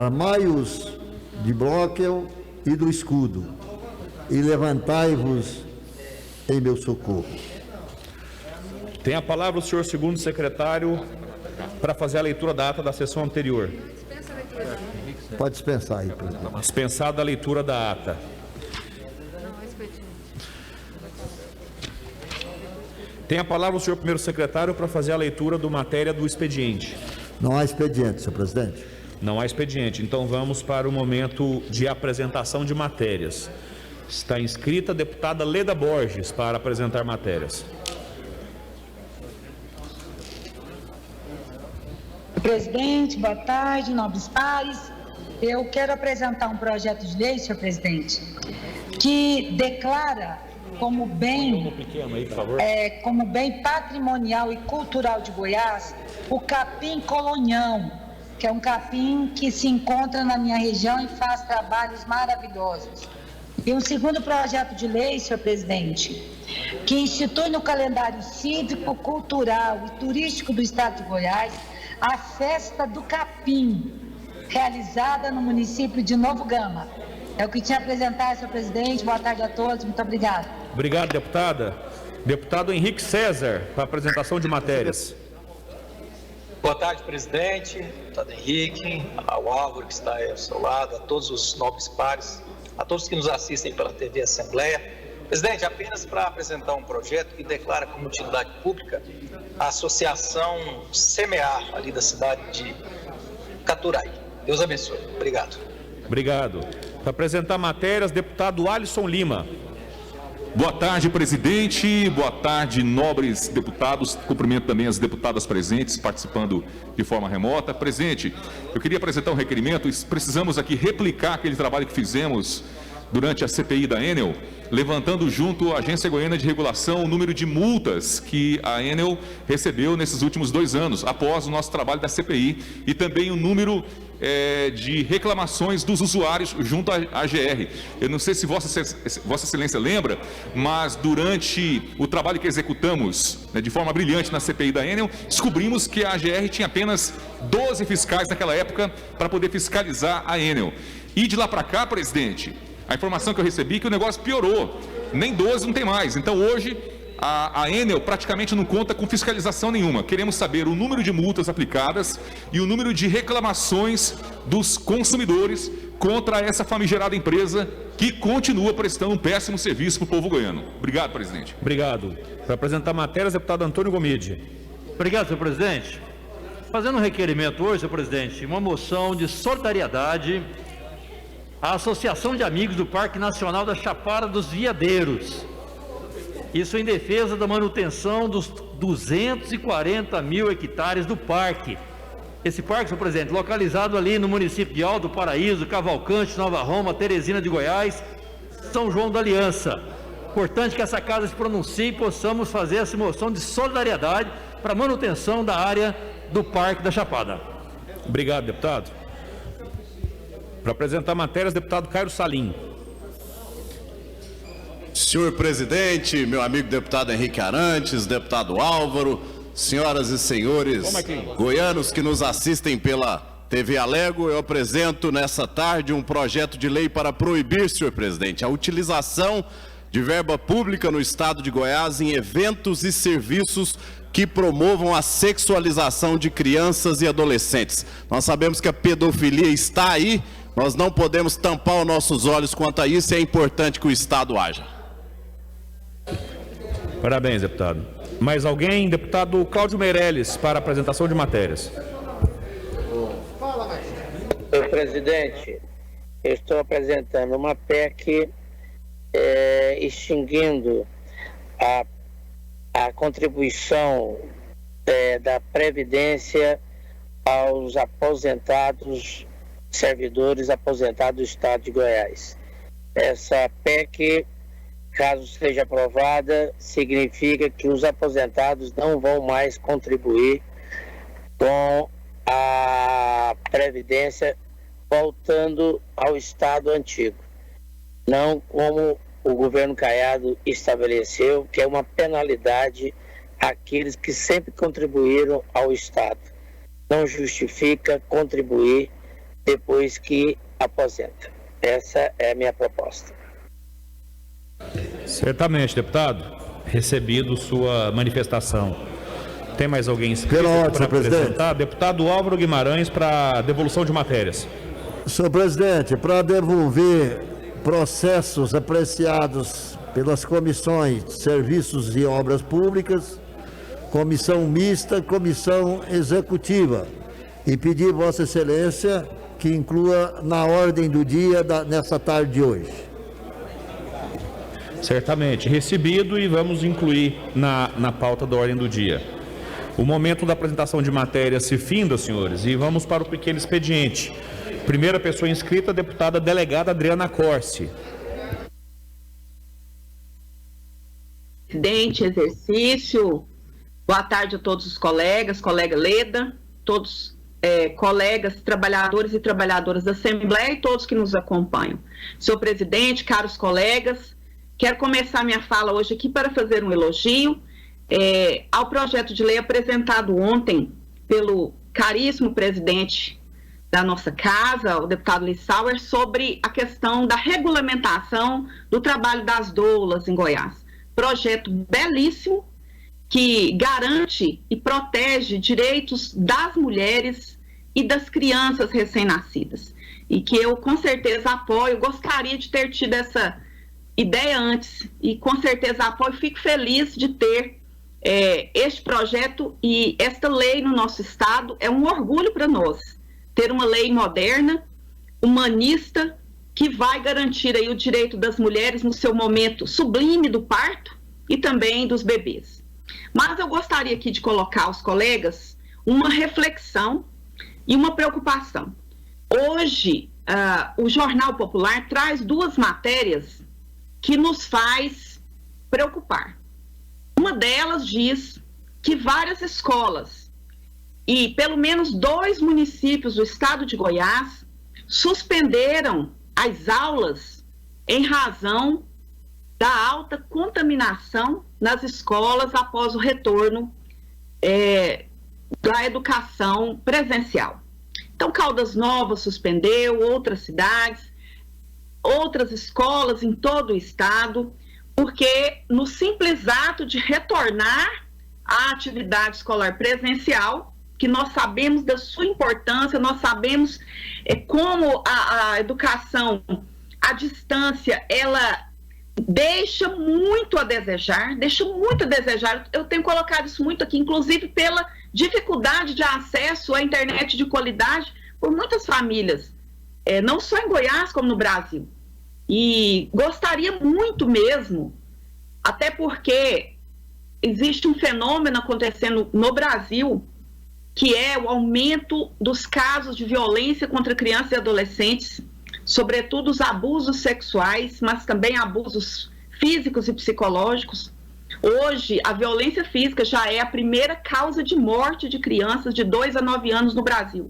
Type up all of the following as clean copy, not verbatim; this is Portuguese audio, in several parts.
Armai-os de broquel e do escudo, e levantai-vos em meu socorro. Tem a palavra o senhor segundo secretário para fazer a leitura da ata da sessão anterior. Pode dispensar aí, presidente. Dispensada a leitura da ata. Tem a palavra o senhor primeiro secretário para fazer a leitura do matéria do expediente. Não há expediente, senhor presidente. Não há expediente, então vamos para o momento de apresentação de matérias. Está inscrita a deputada Leda Borges para apresentar matérias. Presidente, boa tarde, nobres pares. Eu quero apresentar um projeto de lei, senhor presidente, que declara como bem, como bem patrimonial e cultural de Goiás o capim colonião, que é um capim que se encontra na minha região e faz trabalhos maravilhosos. E um segundo projeto de lei, senhor presidente, que institui no calendário cívico, cultural e turístico do estado de Goiás a Festa do Capim, realizada no município de Novo Gama. É o que tinha a apresentar, senhor presidente. Boa tarde a todos. Muito obrigado. Obrigado, deputada. Deputado Henrique César, para apresentação de matérias. Boa tarde, presidente, deputado Henrique, ao Álvaro que está aí ao seu lado, a todos os nobres pares, a todos que nos assistem pela TV Assembleia. Presidente, apenas para apresentar um projeto que declara como utilidade pública a Associação Semear, ali da cidade de Caturai. Deus abençoe. Obrigado. Obrigado. Para apresentar matérias, deputado Alisson Lima. Boa tarde, presidente. Boa tarde, nobres deputados. Cumprimento também as deputadas presentes, participando de forma remota. Presidente, eu queria apresentar um requerimento. Precisamos aqui replicar aquele trabalho que fizemos durante a CPI da Enel, levantando junto à Agência Goiana de Regulação o número de multas que a Enel recebeu nesses últimos 2 anos, após o nosso trabalho da CPI, e também o número de reclamações dos usuários junto à AGR. Eu não sei se Vossa Excelência lembra, mas durante o trabalho que executamos de forma brilhante na CPI da Enel, descobrimos que a AGR tinha apenas 12 fiscais naquela época para poder fiscalizar a Enel. E de lá para cá, presidente, a informação que eu recebi é que o negócio piorou, nem 12 não tem mais. Então hoje a Enel praticamente não conta com fiscalização nenhuma. Queremos saber o número de multas aplicadas e o número de reclamações dos consumidores contra essa famigerada empresa que continua prestando um péssimo serviço para o povo goiano. Obrigado, presidente. Obrigado. Para apresentar matérias, deputado Antônio Gomide. Obrigado, senhor presidente. Fazendo um requerimento hoje, senhor presidente, uma moção de solidariedade à Associação de Amigos do Parque Nacional da Chapada dos Veadeiros. Isso em defesa da manutenção dos 240 mil hectares do parque. Esse parque, senhor presidente, localizado ali no município de Alto Paraíso, Cavalcante, Nova Roma, Teresina de Goiás, São João da Aliança. Importante que essa casa se pronuncie e possamos fazer essa moção de solidariedade para a manutenção da área do Parque da Chapada. Obrigado, deputado. Para apresentar matérias, deputado Cairo Salim. Senhor presidente, meu amigo deputado Henrique Arantes, deputado Álvaro, senhoras e senhores goianos que nos assistem pela TV Alego, eu apresento nessa tarde um projeto de lei para proibir, senhor presidente, a utilização de verba pública no estado de Goiás em eventos e serviços que promovam a sexualização de crianças e adolescentes. Nós sabemos que a pedofilia está aí, nós não podemos tampar os nossos olhos quanto a isso, e é importante que o Estado haja. Parabéns, deputado. Mais alguém? Deputado Cláudio Meirelles, para a apresentação de matérias. Senhor presidente, eu estou apresentando uma PEC extinguindo a contribuição da Previdência aos aposentados, servidores aposentados do Estado de Goiás. Essa PEC, caso seja aprovada, significa que os aposentados não vão mais contribuir com a Previdência, voltando ao estado antigo. Não como o governo Caiado estabeleceu, que é uma penalidade àqueles que sempre contribuíram ao Estado. Não justifica contribuir depois que aposenta. Essa é a minha proposta. Certamente, deputado. Recebido sua manifestação. Tem mais alguém inscrito para apresentar? Deputado Álvaro Guimarães, para devolução de matérias. Senhor presidente, para devolver processos apreciados pelas comissões de Serviços e Obras Públicas, Comissão Mista, Comissão Executiva, e pedir Vossa Excelência que inclua na ordem do dia nessa tarde de hoje. Certamente, recebido, e vamos incluir na pauta da ordem do dia. O momento da apresentação de matérias se finda, senhores, e vamos para o pequeno expediente. Primeira pessoa inscrita, a deputada delegada Adriana Corsi. Presidente, exercício, boa tarde a todos os colegas, colega Leda, todos colegas, trabalhadores e trabalhadoras da Assembleia e todos que nos acompanham. Senhor presidente, caros colegas, quero começar minha fala hoje aqui para fazer um elogio ao projeto de lei apresentado ontem pelo caríssimo presidente da nossa casa, o deputado Lissauer, sobre a questão da regulamentação do trabalho das doulas em Goiás. Projeto belíssimo que garante e protege direitos das mulheres e das crianças recém-nascidas. E que eu, com certeza, apoio, gostaria de ter tido essa ideia antes, e com certeza apoio, fico feliz de ter este projeto e esta lei no nosso estado. É um orgulho para nós ter uma lei moderna, humanista, que vai garantir aí o direito das mulheres no seu momento sublime do parto e também dos bebês. Mas eu gostaria aqui de colocar aos colegas uma reflexão e uma preocupação. Hoje, o Jornal Popular traz duas matérias que nos faz preocupar. Uma delas diz que várias escolas e pelo menos 2 municípios do estado de Goiás suspenderam as aulas em razão da alta contaminação nas escolas após o retorno da educação presencial. Então, Caldas Novas suspendeu, outras cidades, outras escolas em todo o estado, porque no simples ato de retornar à atividade escolar presencial, que nós sabemos da sua importância, nós sabemos como a educação à distância, ela deixa muito a desejar. Eu tenho colocado isso muito aqui, inclusive pela dificuldade de acesso à internet de qualidade por muitas famílias, não só em Goiás, como no Brasil. E gostaria muito mesmo, até porque existe um fenômeno acontecendo no Brasil, que é o aumento dos casos de violência contra crianças e adolescentes, sobretudo os abusos sexuais, mas também abusos físicos e psicológicos. Hoje, a violência física já é a primeira causa de morte de crianças de 2 a 9 anos no Brasil.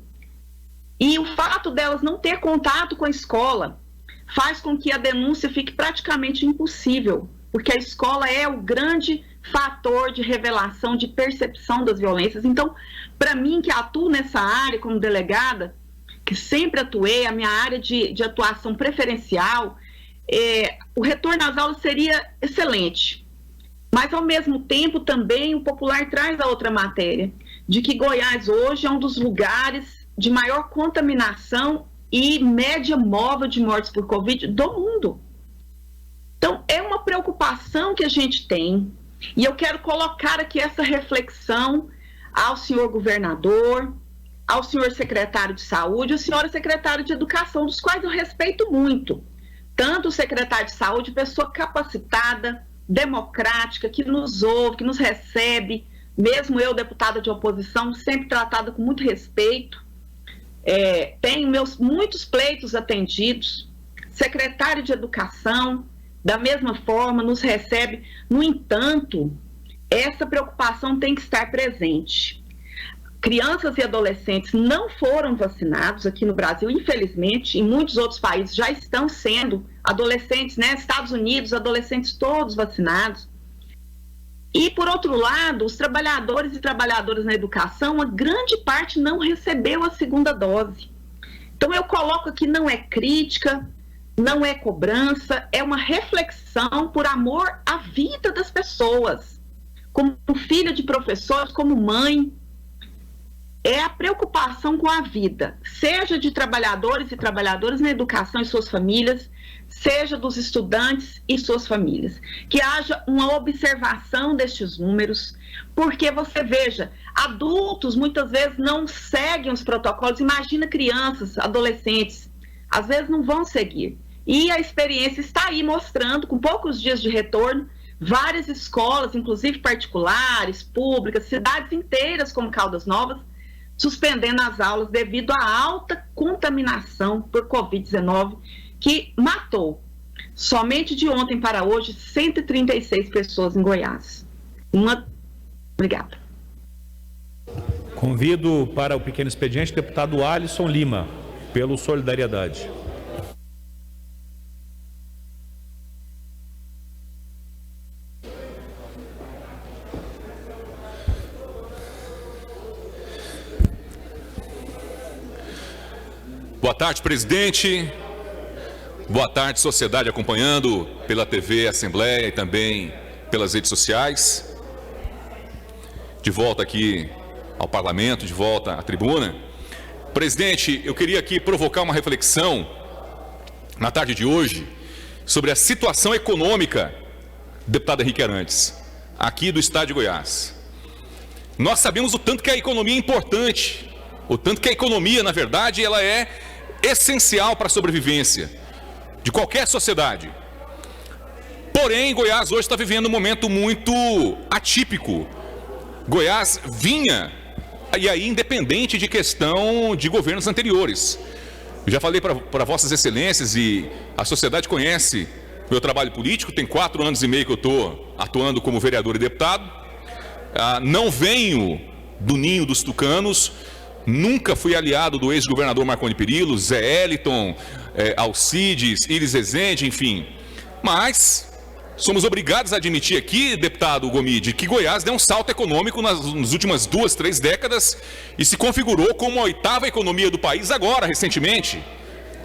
E o fato delas não ter contato com a escola faz com que a denúncia fique praticamente impossível, porque a escola é o grande fator de revelação, de percepção das violências. Então, para mim, que atuo nessa área como delegada, que sempre atuei, a minha área de atuação preferencial, o retorno às aulas seria excelente. Mas, ao mesmo tempo, também o Popular traz a outra matéria, de que Goiás hoje é um dos lugares de maior contaminação e média móvel de mortes por Covid do mundo. Então, é uma preocupação que a gente tem, e eu quero colocar aqui essa reflexão ao senhor governador, ao senhor secretário de Saúde, ao senhor secretário de Educação, dos quais eu respeito muito. Tanto o secretário de Saúde, pessoa capacitada, democrática, que nos ouve, que nos recebe, mesmo eu, deputada de oposição, sempre tratada com muito respeito. Tenho muitos pleitos atendidos. Secretário de Educação, da mesma forma, nos recebe. No entanto, essa preocupação tem que estar presente. Crianças e adolescentes não foram vacinados aqui no Brasil, infelizmente. Em muitos outros países já estão sendo adolescentes, Estados Unidos, adolescentes todos vacinados. E, por outro lado, os trabalhadores e trabalhadoras na educação, uma grande parte não recebeu a segunda dose. Então eu coloco aqui, não é crítica, não é cobrança, é uma reflexão por amor à vida das pessoas. Como filha de professores, como mãe, é a preocupação com a vida, seja de trabalhadores e trabalhadoras na educação e suas famílias, seja dos estudantes e suas famílias. Que haja uma observação destes números, porque você veja, adultos muitas vezes não seguem os protocolos, imagina crianças, adolescentes, às vezes não vão seguir. E a experiência está aí mostrando, com poucos dias de retorno, várias escolas, inclusive particulares, públicas, cidades inteiras como Caldas Novas, suspendendo as aulas devido à alta contaminação por Covid-19, que matou, somente de ontem para hoje, 136 pessoas em Goiás. Obrigada. Convido para o pequeno expediente o deputado Alisson Lima, pelo Solidariedade. Boa tarde, presidente. Boa tarde, sociedade acompanhando pela TV Assembleia e também pelas redes sociais. De volta aqui ao parlamento, de volta à tribuna. Presidente, eu queria aqui provocar uma reflexão na tarde de hoje sobre a situação econômica, deputado Henrique Arantes, aqui do estado de Goiás. Nós sabemos o tanto que a economia é importante, o tanto que a economia, na verdade, ela é essencial para a sobrevivência de qualquer sociedade. Porém, Goiás hoje está vivendo um momento muito atípico. Goiás vinha, e aí independente de questão de governos anteriores. Eu já falei para vossas excelências e a sociedade conhece meu trabalho político, tem 4 anos e meio que eu estou atuando como vereador e deputado. Não venho do ninho dos tucanos, nunca fui aliado do ex-governador Marconi Perillo, Zé Eliton, Alcides, Iris Rezende, enfim. Mas somos obrigados a admitir aqui, deputado Gomide, que Goiás deu um salto econômico nas últimas 2, 3 décadas e se configurou como a 8ª economia do país agora, recentemente.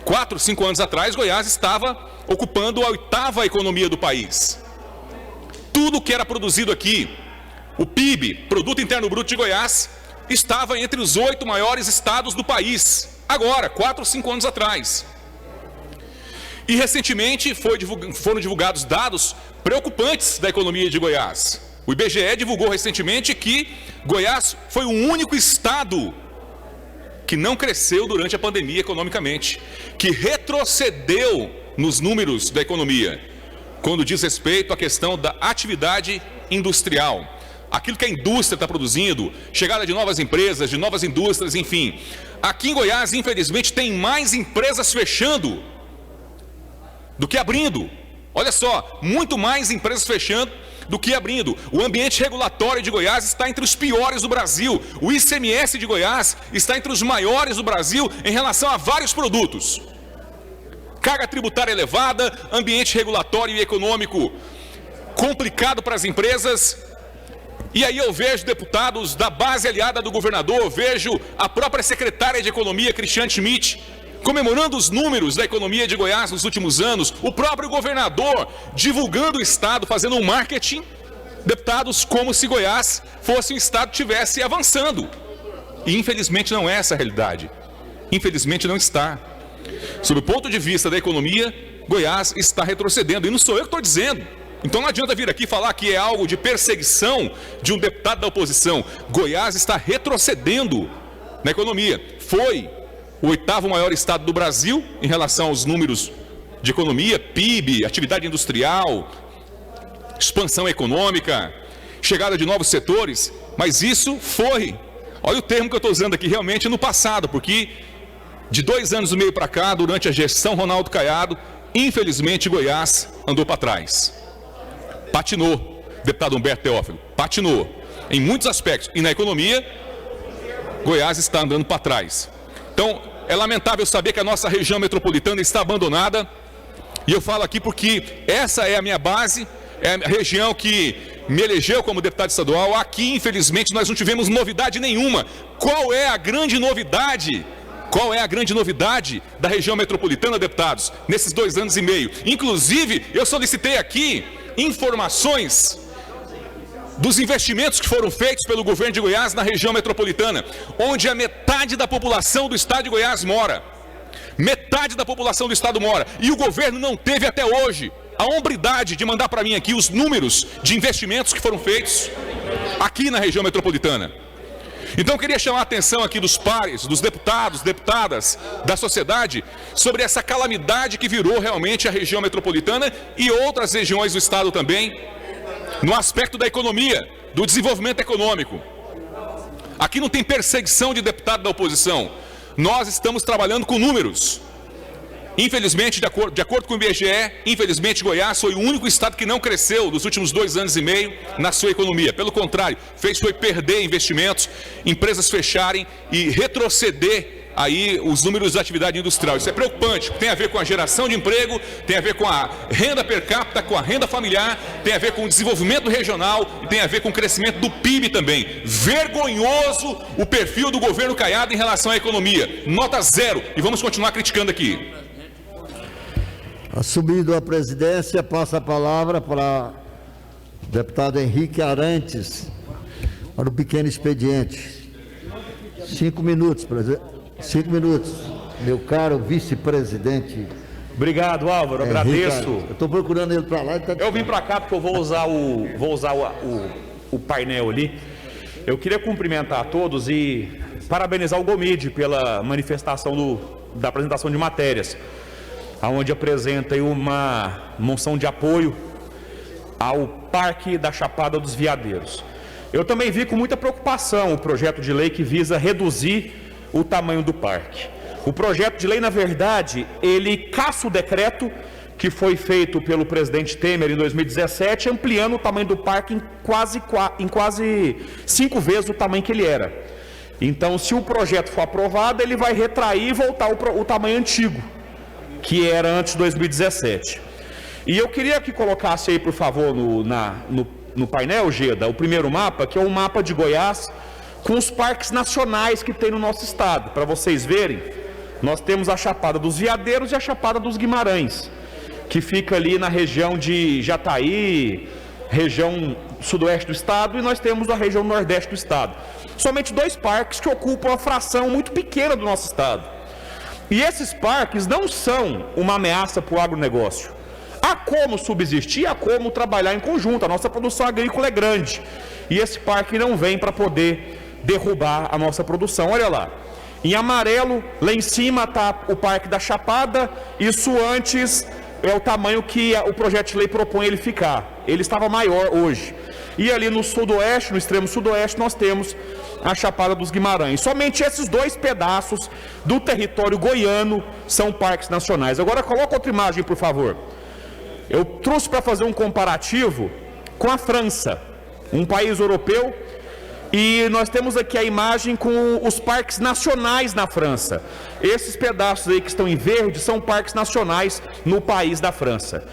4, 5 anos atrás, Goiás estava ocupando a 8ª economia do país. Tudo que era produzido aqui, o PIB, Produto Interno Bruto de Goiás, estava entre os 8 maiores estados do país, agora, 4 ou 5 anos atrás. E recentemente foram divulgados dados preocupantes da economia de Goiás. O IBGE divulgou recentemente que Goiás foi o único estado que não cresceu durante a pandemia economicamente, que retrocedeu nos números da economia, quando diz respeito à questão da atividade industrial. Aquilo que a indústria está produzindo, chegada de novas empresas, de novas indústrias, enfim. Aqui em Goiás, infelizmente, tem mais empresas fechando do que abrindo. Olha só, muito mais empresas fechando do que abrindo. O ambiente regulatório de Goiás está entre os piores do Brasil. O ICMS de Goiás está entre os maiores do Brasil em relação a vários produtos. Carga tributária elevada, ambiente regulatório e econômico complicado para as empresas. E aí eu vejo deputados da base aliada do governador, eu vejo a própria secretária de Economia, Cristiane Schmidt, comemorando os números da economia de Goiás nos últimos anos, o próprio governador divulgando o estado, fazendo um marketing, deputados, como se Goiás fosse um estado que estivesse avançando. E infelizmente não é essa a realidade. Infelizmente não está. Sob o ponto de vista da economia, Goiás está retrocedendo. E não sou eu que estou dizendo. Então não adianta vir aqui falar que é algo de perseguição de um deputado da oposição. Goiás está retrocedendo na economia. Foi o 8º maior estado do Brasil em relação aos números de economia, PIB, atividade industrial, expansão econômica, chegada de novos setores, mas isso foi, olha o termo que eu estou usando aqui, realmente no passado, porque de 2 anos e meio para cá, durante a gestão Ronaldo Caiado, infelizmente Goiás andou para trás. Patinou, deputado Humberto Teófilo, patinou em muitos aspectos, e na economia, Goiás está andando para trás. Então, é lamentável saber que a nossa região metropolitana está abandonada, e eu falo aqui porque essa é a minha base, é a região que me elegeu como deputado estadual. Aqui, infelizmente, nós não tivemos novidade nenhuma. Qual é a grande novidade Qual é a grande novidade da região metropolitana, deputados, nesses 2 anos e meio? Inclusive, eu solicitei aqui informações dos investimentos que foram feitos pelo governo de Goiás na região metropolitana, onde a metade da população do estado de Goiás mora. Metade da população do estado mora. E o governo não teve até hoje a hombridade de mandar para mim aqui os números de investimentos que foram feitos aqui na região metropolitana. Então eu queria chamar a atenção aqui dos pares, dos deputados, deputadas, da sociedade, sobre essa calamidade que virou realmente a região metropolitana e outras regiões do estado também, no aspecto da economia, do desenvolvimento econômico. Aqui não tem perseguição de deputado da oposição. Nós estamos trabalhando com números. Infelizmente, de acordo com o IBGE, infelizmente Goiás foi o único estado que não cresceu nos últimos 2 anos e meio na sua economia. Pelo contrário, foi perder investimentos, empresas fecharem e retroceder aí os números da atividade industrial. Isso é preocupante, tem a ver com a geração de emprego, tem a ver com a renda per capita, com a renda familiar, tem a ver com o desenvolvimento regional e tem a ver com o crescimento do PIB também. Vergonhoso o perfil do governo Caiado em relação à economia. Nota 0, e vamos continuar criticando aqui. Assumindo a presidência, passa a palavra para o deputado Henrique Arantes, para o pequeno expediente. 5 minutos, presidente. 5 minutos, meu caro vice-presidente. Obrigado, Álvaro, agradeço. Eu estou procurando ele para lá. Eu vim para cá porque eu vou usar o painel ali. Eu queria cumprimentar a todos e parabenizar o Gomide pela manifestação da apresentação de matérias, onde apresenta uma moção de apoio ao Parque da Chapada dos Veadeiros. Eu também vi com muita preocupação o projeto de lei que visa reduzir o tamanho do parque. O projeto de lei, na verdade, ele caça o decreto que foi feito pelo presidente Temer em 2017, ampliando o tamanho do parque em quase 5 vezes o tamanho que ele era. Então, se o projeto for aprovado, ele vai retrair e voltar o tamanho antigo, que era antes de 2017. E eu queria que colocasse aí, por favor, no painel, Geda, o primeiro mapa, que é o mapa de Goiás, com os parques nacionais que tem no nosso estado. Para vocês verem, nós temos a Chapada dos Veadeiros e a Chapada dos Guimarães, que fica ali na região de Jataí, região sudoeste do estado, e nós temos a região nordeste do estado. Somente 2 parques que ocupam uma fração muito pequena do nosso estado. E esses parques não são uma ameaça para o agronegócio. Há como subsistir, há como trabalhar em conjunto. A nossa produção agrícola é grande. E esse parque não vem para poder derrubar a nossa produção. Olha lá. Em amarelo, lá em cima está o Parque da Chapada. Isso antes é o tamanho que o projeto de lei propõe ele ficar. Ele estava maior hoje. E ali no sudoeste, no extremo sudoeste, nós temos a Chapada dos Guimarães. Somente esses 2 pedaços do território goiano são parques nacionais. Agora coloca outra imagem, por favor. Eu trouxe para fazer um comparativo com a França, um país europeu, e nós temos aqui a imagem com os parques nacionais na França. Esses pedaços aí que estão em verde são parques nacionais no país da França.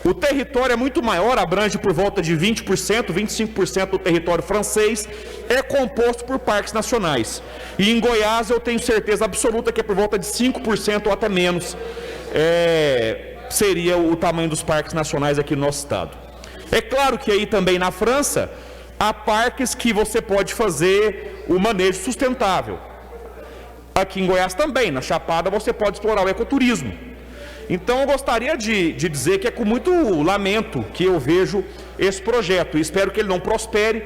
O território é muito maior, abrange por volta de 20%, 25% do território francês é composto por parques nacionais. E em Goiás eu tenho certeza absoluta que é por volta de 5% ou até menos seria o tamanho dos parques nacionais aqui no nosso estado. É claro que aí também na França há parques que você pode fazer o manejo sustentável. Aqui em Goiás também, na Chapada, você pode explorar o ecoturismo. Então eu gostaria de dizer que é com muito lamento que eu vejo esse projeto. E espero que ele não prospere,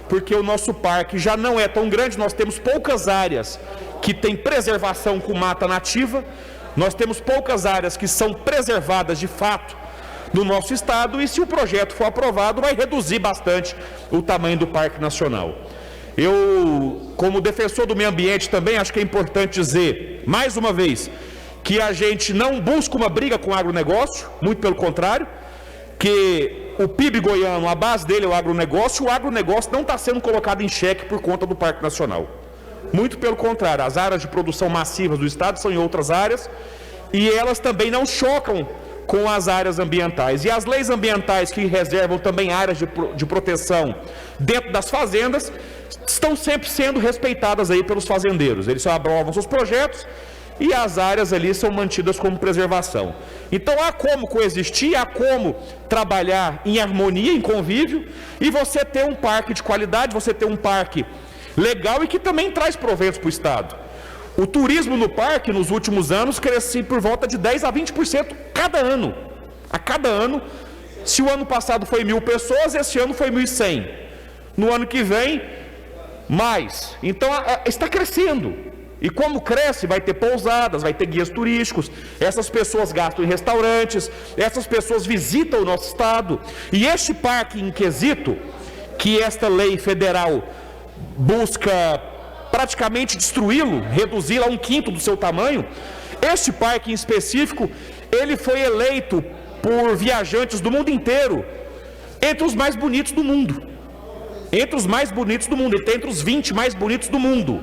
porque o nosso parque já não é tão grande. Nós temos poucas áreas que têm preservação com mata nativa. Nós temos poucas áreas que são preservadas de fato no nosso estado, e se o projeto for aprovado, vai reduzir bastante o tamanho do Parque Nacional. Eu, como defensor do meio ambiente, também acho que é importante dizer, mais uma vez, que a gente não busca uma briga com o agronegócio, muito pelo contrário, que o PIB goiano, a base dele é o agronegócio não está sendo colocado em xeque por conta do Parque Nacional. Muito pelo contrário, as áreas de produção massivas do estado são em outras áreas, e elas também não chocam com as áreas ambientais. E as leis ambientais que reservam também áreas de proteção dentro das fazendas estão sempre sendo respeitadas aí pelos fazendeiros. Eles só aprovam seus projetos e as áreas ali são mantidas como preservação. Então há como coexistir, há como trabalhar em harmonia, em convívio, e você ter um parque de qualidade, você ter um parque legal e que também traz proventos para o Estado. O turismo no parque, nos últimos anos, cresceu por volta de 10% a 20% cada ano. A cada ano, se o ano passado foi 1.000 pessoas, esse ano foi 1.100. No ano que vem, mais. Então, está crescendo. E como cresce, vai ter pousadas, vai ter guias turísticos, essas pessoas gastam em restaurantes, essas pessoas visitam o nosso Estado. E este parque em quesito, que esta lei federal busca praticamente destruí-lo, reduzi-lo a 1/5 do seu tamanho, este parque em específico, ele foi eleito por viajantes do mundo inteiro entre os mais bonitos do mundo. Entre os mais bonitos do mundo, ele está entre os 20 mais bonitos do mundo.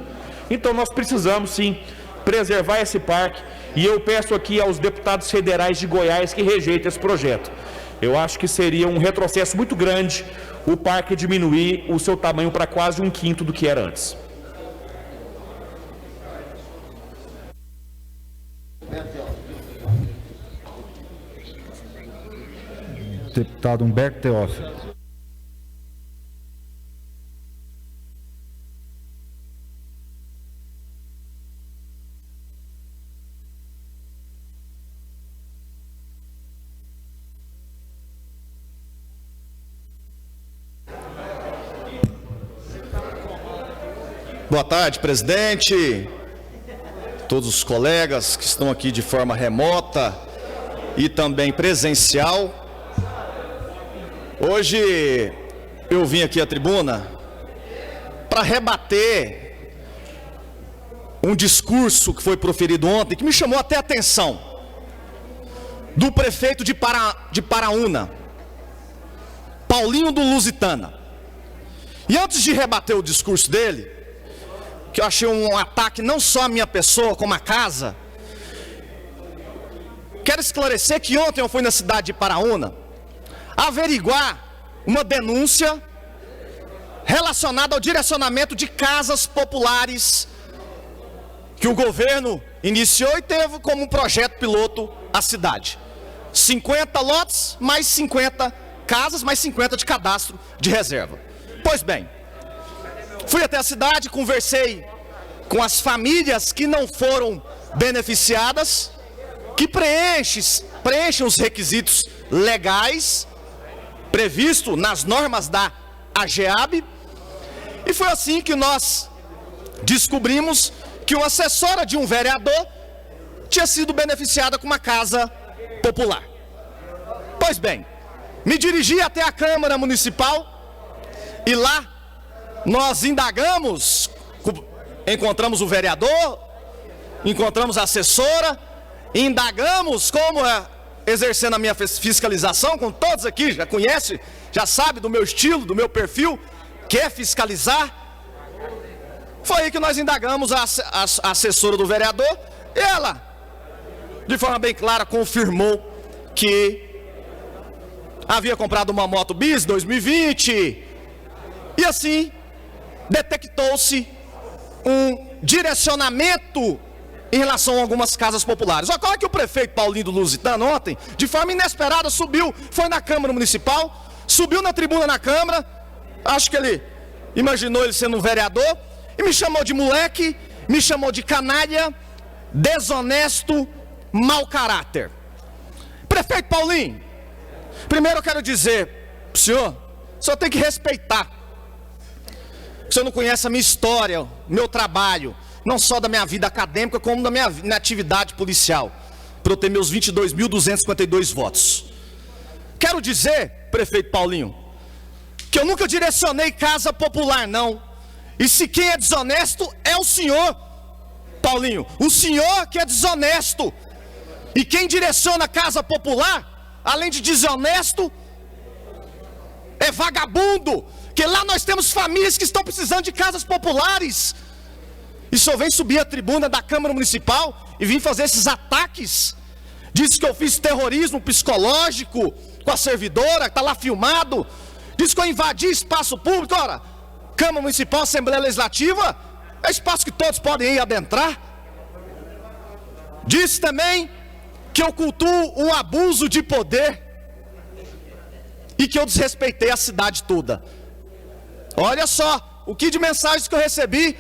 Então nós precisamos sim preservar esse parque, e eu peço aqui aos deputados federais de Goiás que rejeitem esse projeto. Eu acho que seria um retrocesso muito grande o parque diminuir o seu tamanho para quase 1/5 do que era antes. Deputado Humberto Teófilo. Boa tarde, presidente, todos os colegas que estão aqui de forma remota e também presencial. Hoje eu vim aqui à tribuna para rebater um discurso que foi proferido ontem, que me chamou até a atenção, do prefeito de Paraúna, Paulinho do Lusitana. E antes de rebater o discurso dele, que eu achei um ataque não só à minha pessoa, como à casa, quero esclarecer que ontem eu fui na cidade de Paraúna averiguar uma denúncia relacionada ao direcionamento de casas populares que o governo iniciou e teve como um projeto piloto a cidade. 50 lotes, mais 50 casas, mais 50 de cadastro de reserva. Pois bem, fui até a cidade, conversei com as famílias que não foram beneficiadas, que preenchem os requisitos legais previsto nas normas da AGEAB, e foi assim que nós descobrimos que uma assessora de um vereador tinha sido beneficiada com uma casa popular. Pois bem, me dirigi até a Câmara Municipal e lá nós indagamos, encontramos o vereador, encontramos a assessora, indagamos como exercendo a minha fiscalização, com todos aqui, já conhece, já sabe do meu estilo, do meu perfil, quer fiscalizar. Foi aí que nós indagamos a assessora do vereador, e ela, de forma bem clara, confirmou que havia comprado uma moto bis 2020, e assim detectou-se um direcionamento em relação a algumas casas populares. Ocorre que o prefeito Paulinho do Lusitano ontem, de forma inesperada, subiu, foi na Câmara Municipal, subiu na tribuna na Câmara, acho que ele imaginou ele sendo um vereador, e me chamou de moleque, me chamou de canalha, desonesto, mau caráter. Prefeito Paulinho, primeiro eu quero dizer para o senhor tem que respeitar. O senhor não conhece a minha história, o meu trabalho, não só da minha vida acadêmica, como da minha atividade policial, para eu ter meus 22.252 votos. Quero dizer, prefeito Paulinho, que eu nunca direcionei casa popular, não. E se quem é desonesto é o senhor, Paulinho. O senhor que é desonesto. E quem direciona casa popular, além de desonesto, é vagabundo. Que lá nós temos famílias que estão precisando de casas populares. E só vem subir a tribuna da Câmara Municipal e vim fazer esses ataques. Disse que eu fiz terrorismo psicológico com a servidora, está lá filmado. Disse que eu invadi espaço público. Ora, Câmara Municipal, Assembleia Legislativa, é espaço que todos podem ir adentrar. Disse também que eu cultuo o abuso de poder e que eu desrespeitei a cidade toda. Olha só o que de mensagens que eu recebi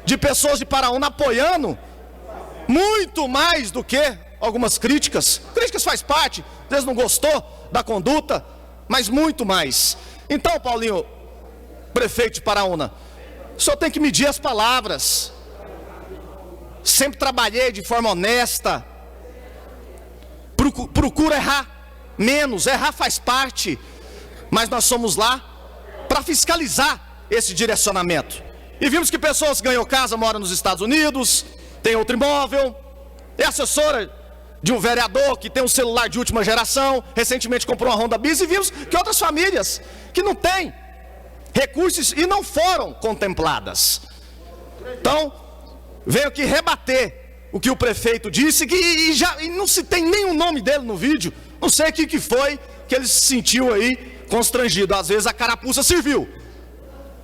de pessoas de Paraúna apoiando, muito mais do que algumas críticas. Críticas faz parte, às vezes não gostou da conduta, mas muito mais. Então, Paulinho, prefeito de Paraúna, o senhor tem que medir as palavras. Sempre trabalhei de forma honesta. Procura errar menos, errar faz parte, mas nós somos lá para fiscalizar esse direcionamento. E vimos que pessoas ganham casa, moram nos Estados Unidos, tem outro imóvel, é assessora de um vereador que tem um celular de última geração, recentemente comprou uma Honda Bis, e vimos que outras famílias que não têm recursos e não foram contempladas. Então, venho aqui rebater o que o prefeito disse, e não se tem nem o nome dele no vídeo. Não sei o que foi que ele se sentiu aí constrangido. Às vezes a carapuça serviu.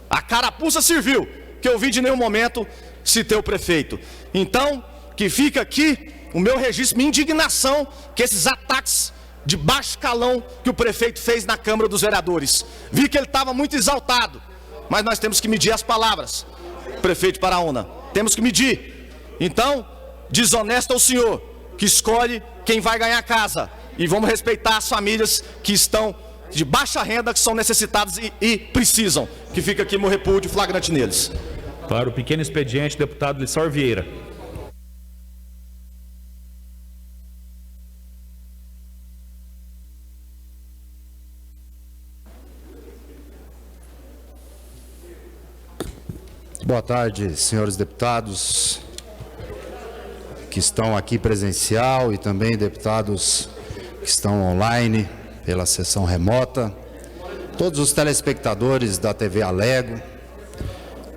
A carapuça serviu, que eu vi de nenhum momento citei o prefeito. Então, que fica aqui o meu registro, minha indignação, que esses ataques de baixo calão que o prefeito fez na Câmara dos Vereadores. Vi que ele estava muito exaltado, mas nós temos que medir as palavras. Prefeito de Paraúna, temos que medir. Então, desonesto é o senhor que escolhe quem vai ganhar a casa, e vamos respeitar as famílias que estão de baixa renda, que são necessitadas e precisam, que fica aqui meu repúdio flagrante neles. Para o pequeno expediente, deputado Lissauer Vieira. Boa tarde, senhores deputados que estão aqui presencial e também deputados que estão online pela sessão remota, todos os telespectadores da TV Alego.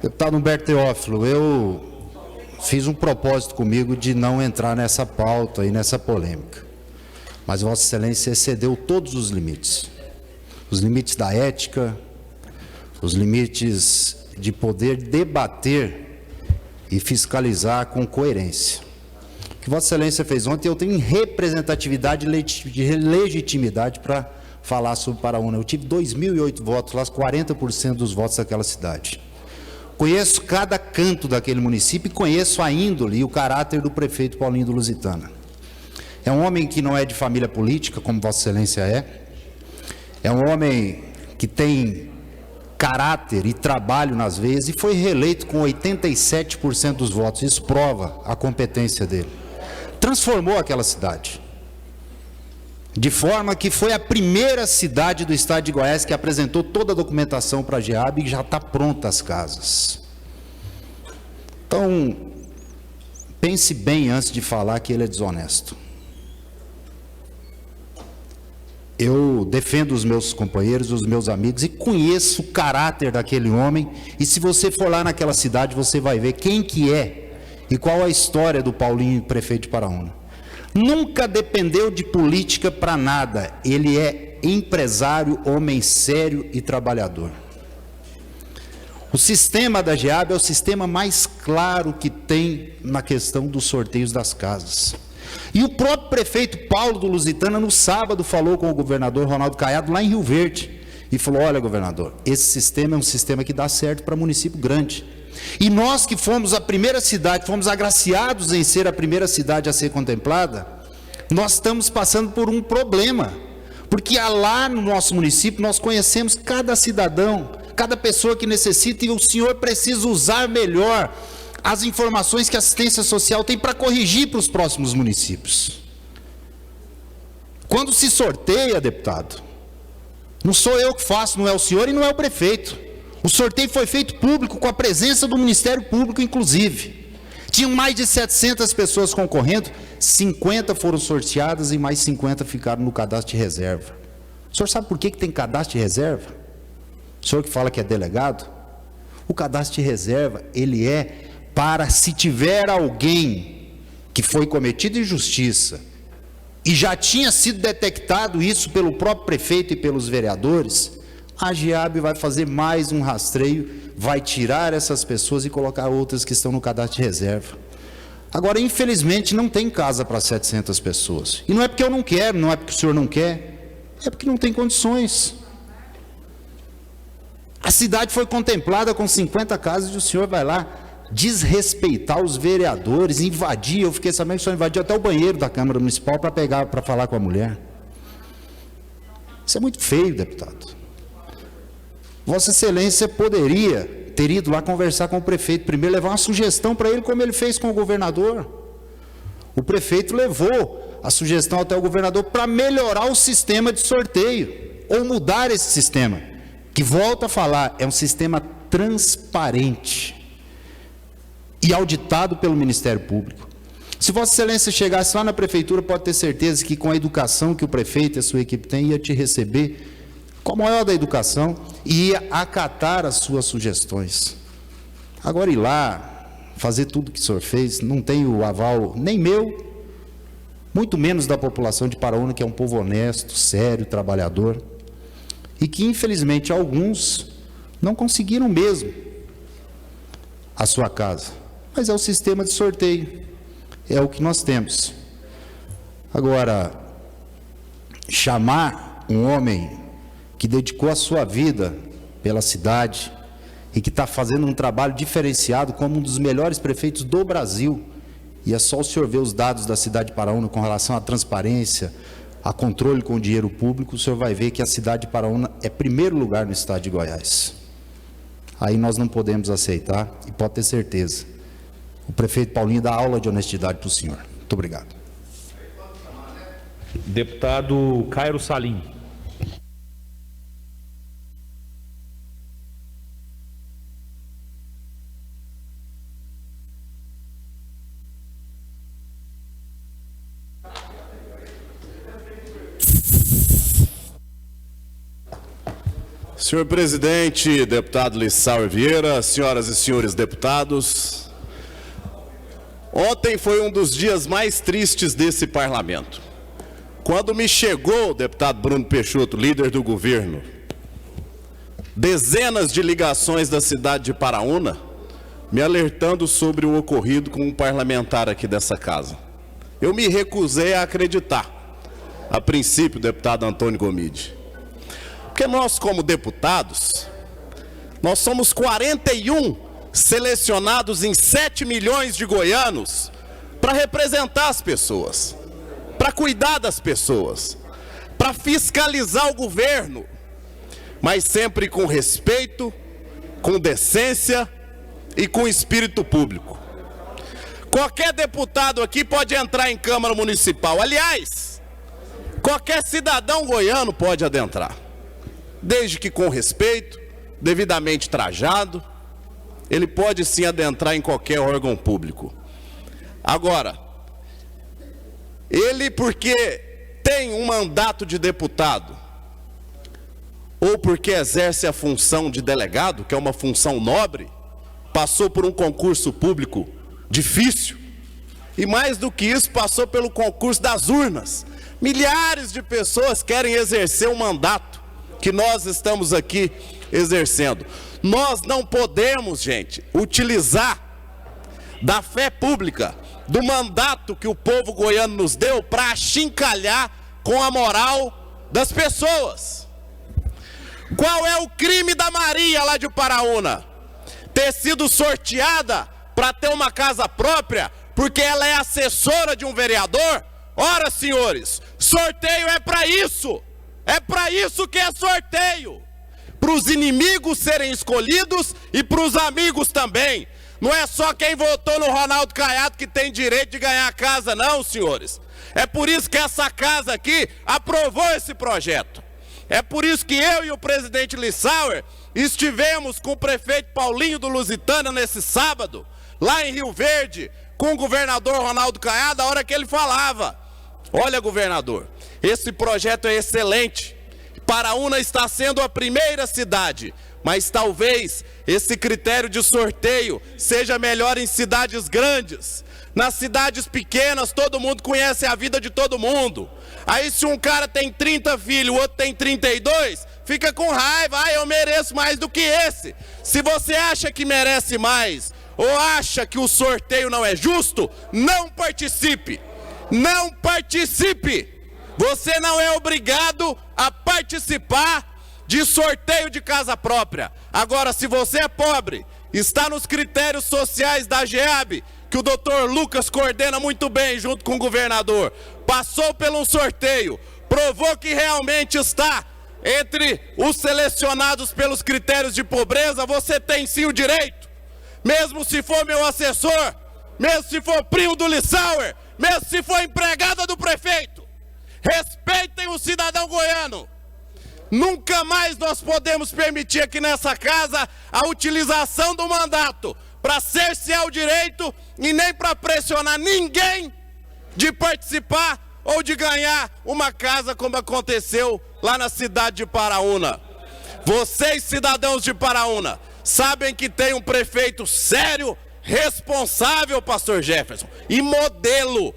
Deputado Humberto Teófilo, eu fiz um propósito comigo de não entrar nessa pauta e nessa polêmica, mas Vossa Excelência excedeu todos os limites da ética, os limites de poder debater e fiscalizar com coerência. O que Vossa Excelência fez ontem, eu tenho representatividade e legitimidade para falar sobre Paraúna. Eu tive 2.008 votos lá, 40% dos votos daquela cidade. Conheço cada canto daquele município e conheço a índole e o caráter do prefeito Paulinho do Lusitana. É um homem que não é de família política, como Vossa Excelência é. É um homem que tem caráter e trabalho nas veias e foi reeleito com 87% dos votos. Isso prova a competência dele. Transformou aquela cidade, de forma que foi a primeira cidade do estado de Goiás que apresentou toda a documentação para a GEAB e já está pronta as casas. Então, pense bem antes de falar que ele é desonesto. Eu defendo os meus companheiros, os meus amigos e conheço o caráter daquele homem, e se você for lá naquela cidade, você vai ver quem que é e qual a história do Paulinho, prefeito de Paraúna. Nunca dependeu de política para nada, ele é empresário, homem sério e trabalhador. O sistema da GEAB é o sistema mais claro que tem na questão dos sorteios das casas. E o próprio prefeito Paulo do Lusitana, no sábado, falou com o governador Ronaldo Caiado, lá em Rio Verde, e falou: olha, governador, esse sistema é um sistema que dá certo para município grande. E nós que fomos a primeira cidade, fomos agraciados em ser a primeira cidade a ser contemplada, nós estamos passando por um problema, porque lá no nosso município nós conhecemos cada cidadão, cada pessoa que necessita, e o senhor precisa usar melhor as informações que a assistência social tem para corrigir para os próximos municípios. Quando se sorteia, deputado, não sou eu que faço, não é o senhor e não é o prefeito. O sorteio foi feito público, com a presença do Ministério Público, inclusive. Tinham mais de 700 pessoas concorrendo, 50 foram sorteadas e mais 50 ficaram no cadastro de reserva. O senhor sabe por que tem cadastro de reserva? O senhor que fala que é delegado? O cadastro de reserva, ele é para, se tiver alguém que foi cometido injustiça e já tinha sido detectado isso pelo próprio prefeito e pelos vereadores, a GEAB vai fazer mais um rastreio, vai tirar essas pessoas e colocar outras que estão no cadastro de reserva. Agora, infelizmente, não tem casa para 700 pessoas. E não é porque eu não quero, não é porque o senhor não quer, é porque não tem condições. A cidade foi contemplada com 50 casas e o senhor vai lá desrespeitar os vereadores, invadir. Eu fiquei sabendo que o senhor invadiu até o banheiro da Câmara Municipal para falar com a mulher. Isso é muito feio, deputado. Vossa Excelência poderia ter ido lá conversar com o prefeito, primeiro levar uma sugestão para ele, como ele fez com o governador. O prefeito levou a sugestão até o governador para melhorar o sistema de sorteio, ou mudar esse sistema, que, volto a falar, é um sistema transparente e auditado pelo Ministério Público. Se Vossa Excelência chegasse lá na prefeitura, pode ter certeza que, com a educação que o prefeito e a sua equipe têm, ia te receber com a maior da educação e ia acatar as suas sugestões. Agora, ir lá, fazer tudo que o senhor fez, não tem o aval nem meu, muito menos da população de Paraúna, que é um povo honesto, sério, trabalhador, e que, infelizmente, alguns não conseguiram mesmo a sua casa. Mas é o sistema de sorteio, é o que nós temos. Agora, chamar um homem que dedicou a sua vida pela cidade e que está fazendo um trabalho diferenciado como um dos melhores prefeitos do Brasil, e é só o senhor ver os dados da cidade de Paraúna com relação à transparência, a controle com o dinheiro público, o senhor vai ver que a cidade de Paraúna é primeiro lugar no estado de Goiás. Aí nós não podemos aceitar, e pode ter certeza, o prefeito Paulinho dá aula de honestidade para o senhor. Muito obrigado. Deputado Cairo Salim. Senhor presidente, deputado Lissauer Vieira, senhoras e senhores deputados, ontem foi um dos dias mais tristes desse parlamento. Quando me chegou o deputado Bruno Peixoto, líder do governo, dezenas de ligações da cidade de Paraúna, me alertando sobre o ocorrido com um parlamentar aqui dessa casa. Eu me recusei a acreditar, a princípio, deputado Antônio Gomide. Porque nós, como deputados, nós somos 41 selecionados em 7 milhões de goianos para representar as pessoas, para cuidar das pessoas, para fiscalizar o governo, mas sempre com respeito, com decência e com espírito público. Qualquer deputado aqui pode entrar em Câmara Municipal. Aliás, qualquer cidadão goiano pode adentrar, desde que com respeito, devidamente trajado, ele pode sim adentrar em qualquer órgão público. Agora, ele, porque tem um mandato de deputado, ou porque exerce a função de delegado, que é uma função nobre, passou por um concurso público difícil, e mais do que isso, passou pelo concurso das urnas. Milhares de pessoas querem exercer um mandato que nós estamos aqui exercendo. Nós não podemos, gente, utilizar da fé pública, do mandato que o povo goiano nos deu, para achincalhar com a moral das pessoas. Qual é o crime da Maria lá de Paraúna? Ter sido sorteada para ter uma casa própria, porque ela é assessora de um vereador? Ora, senhores, sorteio é para isso. É para isso que é sorteio, para os inimigos serem escolhidos e para os amigos também. Não é só quem votou no Ronaldo Caiado que tem direito de ganhar a casa, não, senhores. É por isso que essa casa aqui aprovou esse projeto. É por isso que eu e o presidente Lissauer estivemos com o prefeito Paulinho do Lusitânia nesse sábado, lá em Rio Verde, com o governador Ronaldo Caiado, a hora que ele falava: olha, governador, esse projeto é excelente. Paraúna está sendo a primeira cidade, mas talvez esse critério de sorteio seja melhor em cidades grandes. Nas cidades pequenas, todo mundo conhece a vida de todo mundo. Aí se um cara tem 30 filhos, o outro tem 32, fica com raiva. Ah, eu mereço mais do que esse. Se você acha que merece mais, ou acha que o sorteio não é justo, não participe. Não participe. Você não é obrigado a participar de sorteio de casa própria. Agora, se você é pobre, está nos critérios sociais da GEAB, que o doutor Lucas coordena muito bem junto com o governador, passou pelo um sorteio, provou que realmente está entre os selecionados pelos critérios de pobreza, você tem sim o direito, mesmo se for meu assessor, mesmo se for primo do Lissauer, mesmo se for empregada do prefeito. Respeitem o cidadão goiano. Nunca mais nós podemos permitir aqui nessa casa a utilização do mandato para cercear o direito e nem para pressionar ninguém de participar ou de ganhar uma casa, como aconteceu lá na cidade de Paraúna. Vocês, cidadãos de Paraúna, sabem que tem um prefeito sério, responsável, pastor Jefferson, e modelo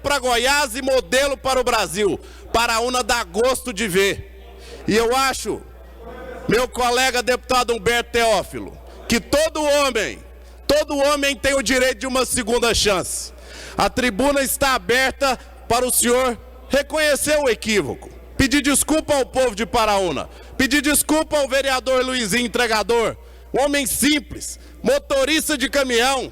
para Goiás e modelo para o Brasil. Paraúna dá gosto de ver. E eu acho, meu colega deputado Humberto Teófilo, que todo homem tem o direito de uma segunda chance. A tribuna está aberta para o senhor reconhecer o equívoco, pedir desculpa ao povo de Paraúna, pedir desculpa ao vereador Luizinho Entregador, um homem simples, motorista de caminhão,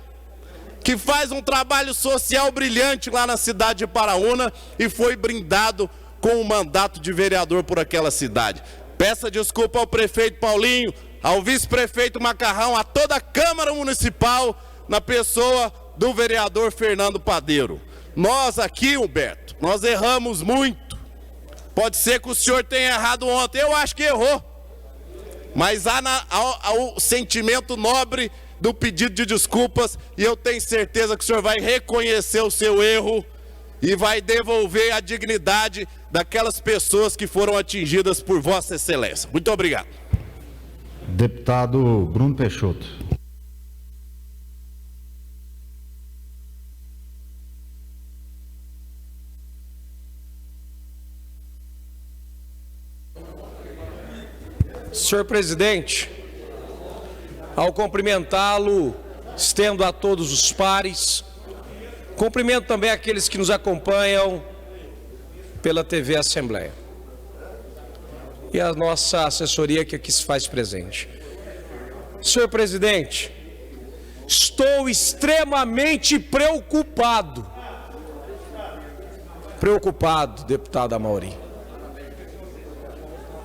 que faz um trabalho social brilhante lá na cidade de Paraúna e foi brindado com o mandato de vereador por aquela cidade. Peça desculpa ao prefeito Paulinho, ao vice-prefeito Macarrão, a toda a Câmara Municipal, na pessoa do vereador Fernando Padeiro. Nós aqui, Humberto, nós erramos muito. Pode ser que o senhor tenha errado ontem, eu acho que errou. Mas há o sentimento nobre do pedido de desculpas, e eu tenho certeza que o senhor vai reconhecer o seu erro e vai devolver a dignidade daquelas pessoas que foram atingidas por Vossa Excelência. Muito obrigado. Deputado Bruno Peixoto. Senhor presidente, ao cumprimentá-lo, estendo a todos os pares, cumprimento também aqueles que nos acompanham pela TV Assembleia e a nossa assessoria que aqui se faz presente. Senhor presidente, estou extremamente preocupado, deputado Amaury.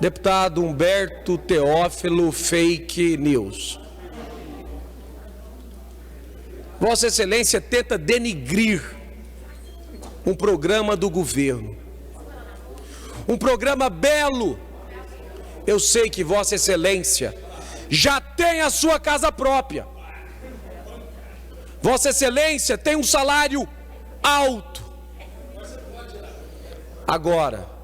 Deputado Humberto Teófilo, fake news. Vossa Excelência tenta denigrir um programa do governo. Um programa belo. Eu sei que Vossa Excelência já tem a sua casa própria. Vossa Excelência tem um salário alto. Agora,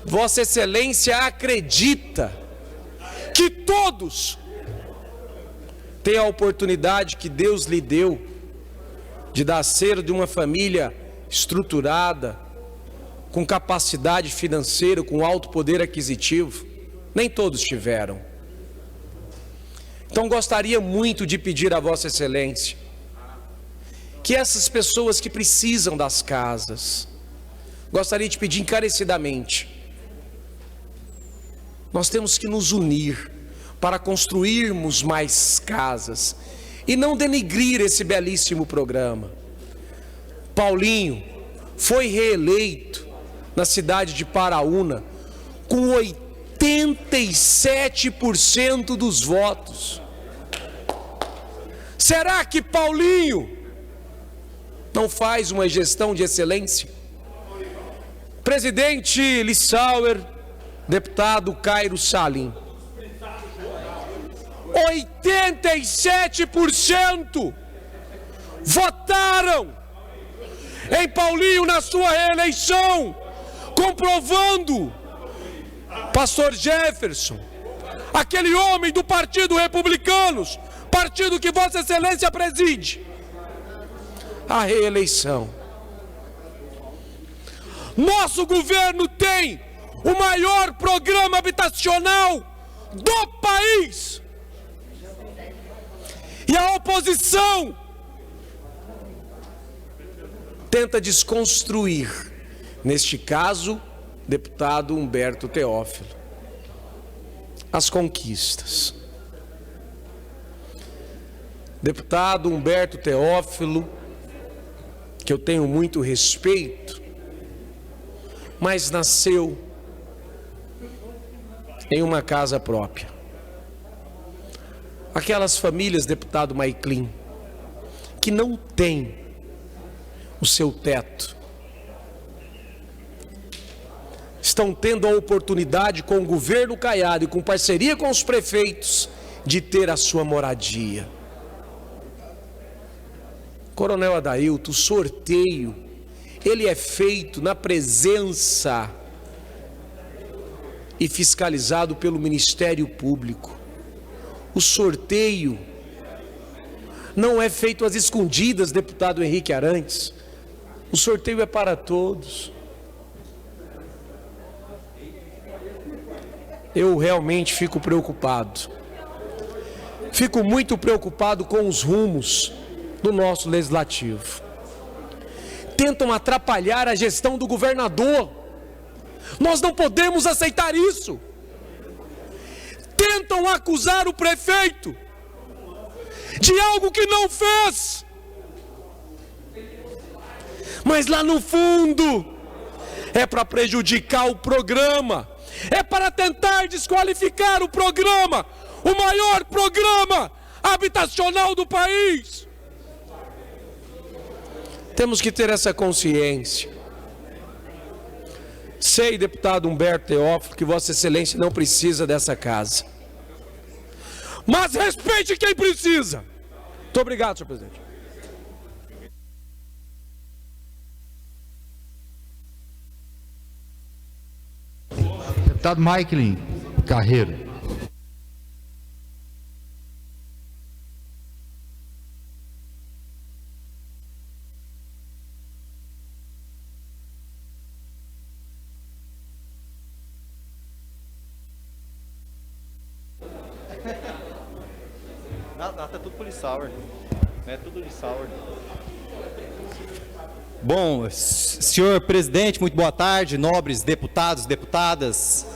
Vossa Excelência acredita que todos têm a oportunidade que Deus lhe deu de nascer de uma família estruturada, com capacidade financeira, com alto poder aquisitivo? Nem todos tiveram. Então gostaria muito de pedir a Vossa Excelência que essas pessoas que precisam das casas, gostaria de pedir encarecidamente, nós temos que nos unir para construirmos mais casas e não denigrir esse belíssimo programa. Paulinho foi reeleito na cidade de Paraúna com 87% dos votos. Será que Paulinho não faz uma gestão de excelência? Presidente Lissauer, deputado Cairo Salim, 87% votaram em Paulinho na sua reeleição, comprovando, pastor Jefferson, aquele homem do Partido Republicanos, partido que Vossa Excelência preside, a reeleição. Nosso governo tem o maior programa habitacional do país. E a oposição tenta desconstruir, neste caso, deputado Humberto Teófilo, as conquistas. Deputado Humberto Teófilo, que eu tenho muito respeito, mas nasceu em uma casa própria. Aquelas famílias, deputado Maiclin, que não têm o seu teto, estão tendo a oportunidade com o governo Caiado e com parceria com os prefeitos de ter a sua moradia. Coronel Adailto, o sorteio, ele é feito na presença e fiscalizado pelo Ministério Público. O sorteio não é feito às escondidas, deputado Henrique Arantes. O sorteio é para todos. Eu realmente fico preocupado. Fico muito preocupado com os rumos do nosso legislativo. Tentam atrapalhar a gestão do governador. Nós não podemos aceitar isso. Tentam acusar o prefeito de algo que não fez. Mas lá no fundo é para prejudicar o programa. É para tentar desqualificar o programa, o maior programa habitacional do país. Temos que ter essa consciência. Sei, deputado Humberto Teófilo, que Vossa Excelência não precisa dessa casa. Mas respeite quem precisa. Muito obrigado, senhor presidente. Deputado Maiclin Carreiro. Tá tudo polissauer, né? Tudo polissauer. Bom, senhor presidente, muito boa tarde, nobres deputados, deputadas,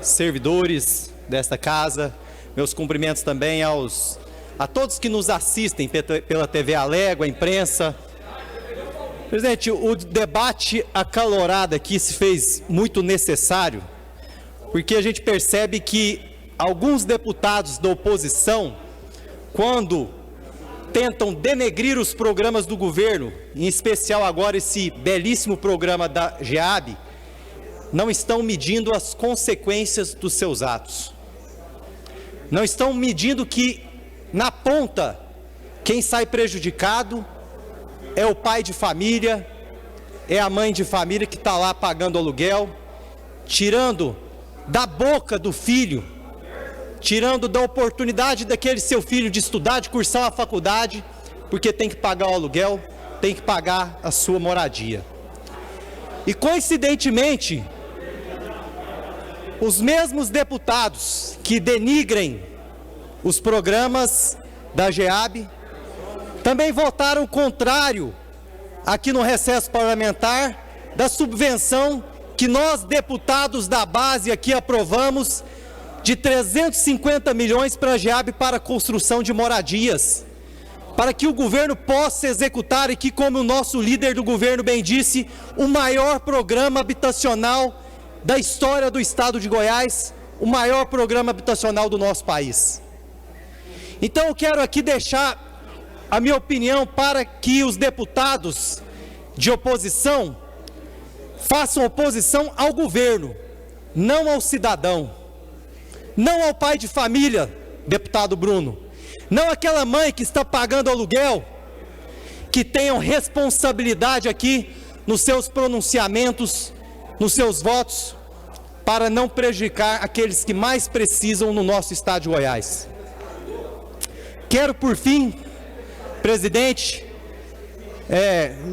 servidores desta casa. Meus cumprimentos também a todos que nos assistem pela TV Alego, a imprensa. Presidente, o debate acalorado aqui se fez muito necessário, porque a gente percebe que alguns deputados da oposição, quando tentam denegrir os programas do governo, em especial agora esse belíssimo programa da GEAB, não estão medindo as consequências dos seus atos. Não estão medindo que, na ponta, quem sai prejudicado é o pai de família, é a mãe de família que está lá pagando aluguel, tirando da boca do filho, tirando da oportunidade daquele seu filho de estudar, de cursar uma faculdade, porque tem que pagar o aluguel, tem que pagar a sua moradia. E coincidentemente, os mesmos deputados que denigrem os programas da GEAB também votaram contrário aqui no recesso parlamentar da subvenção que nós, deputados da base, aqui aprovamos de 350 milhões para a GEAB para a construção de moradias, para que o governo possa executar e que, como o nosso líder do governo bem disse, o maior programa habitacional da história do estado de Goiás, o maior programa habitacional do nosso país. Então eu quero aqui deixar a minha opinião para que os deputados de oposição façam oposição ao governo, não ao cidadão. Não ao pai de família, deputado Bruno, não aquela mãe que está pagando aluguel, que tenham responsabilidade aqui nos seus pronunciamentos, nos seus votos, para não prejudicar aqueles que mais precisam no nosso estado de Goiás. Quero, por fim, presidente,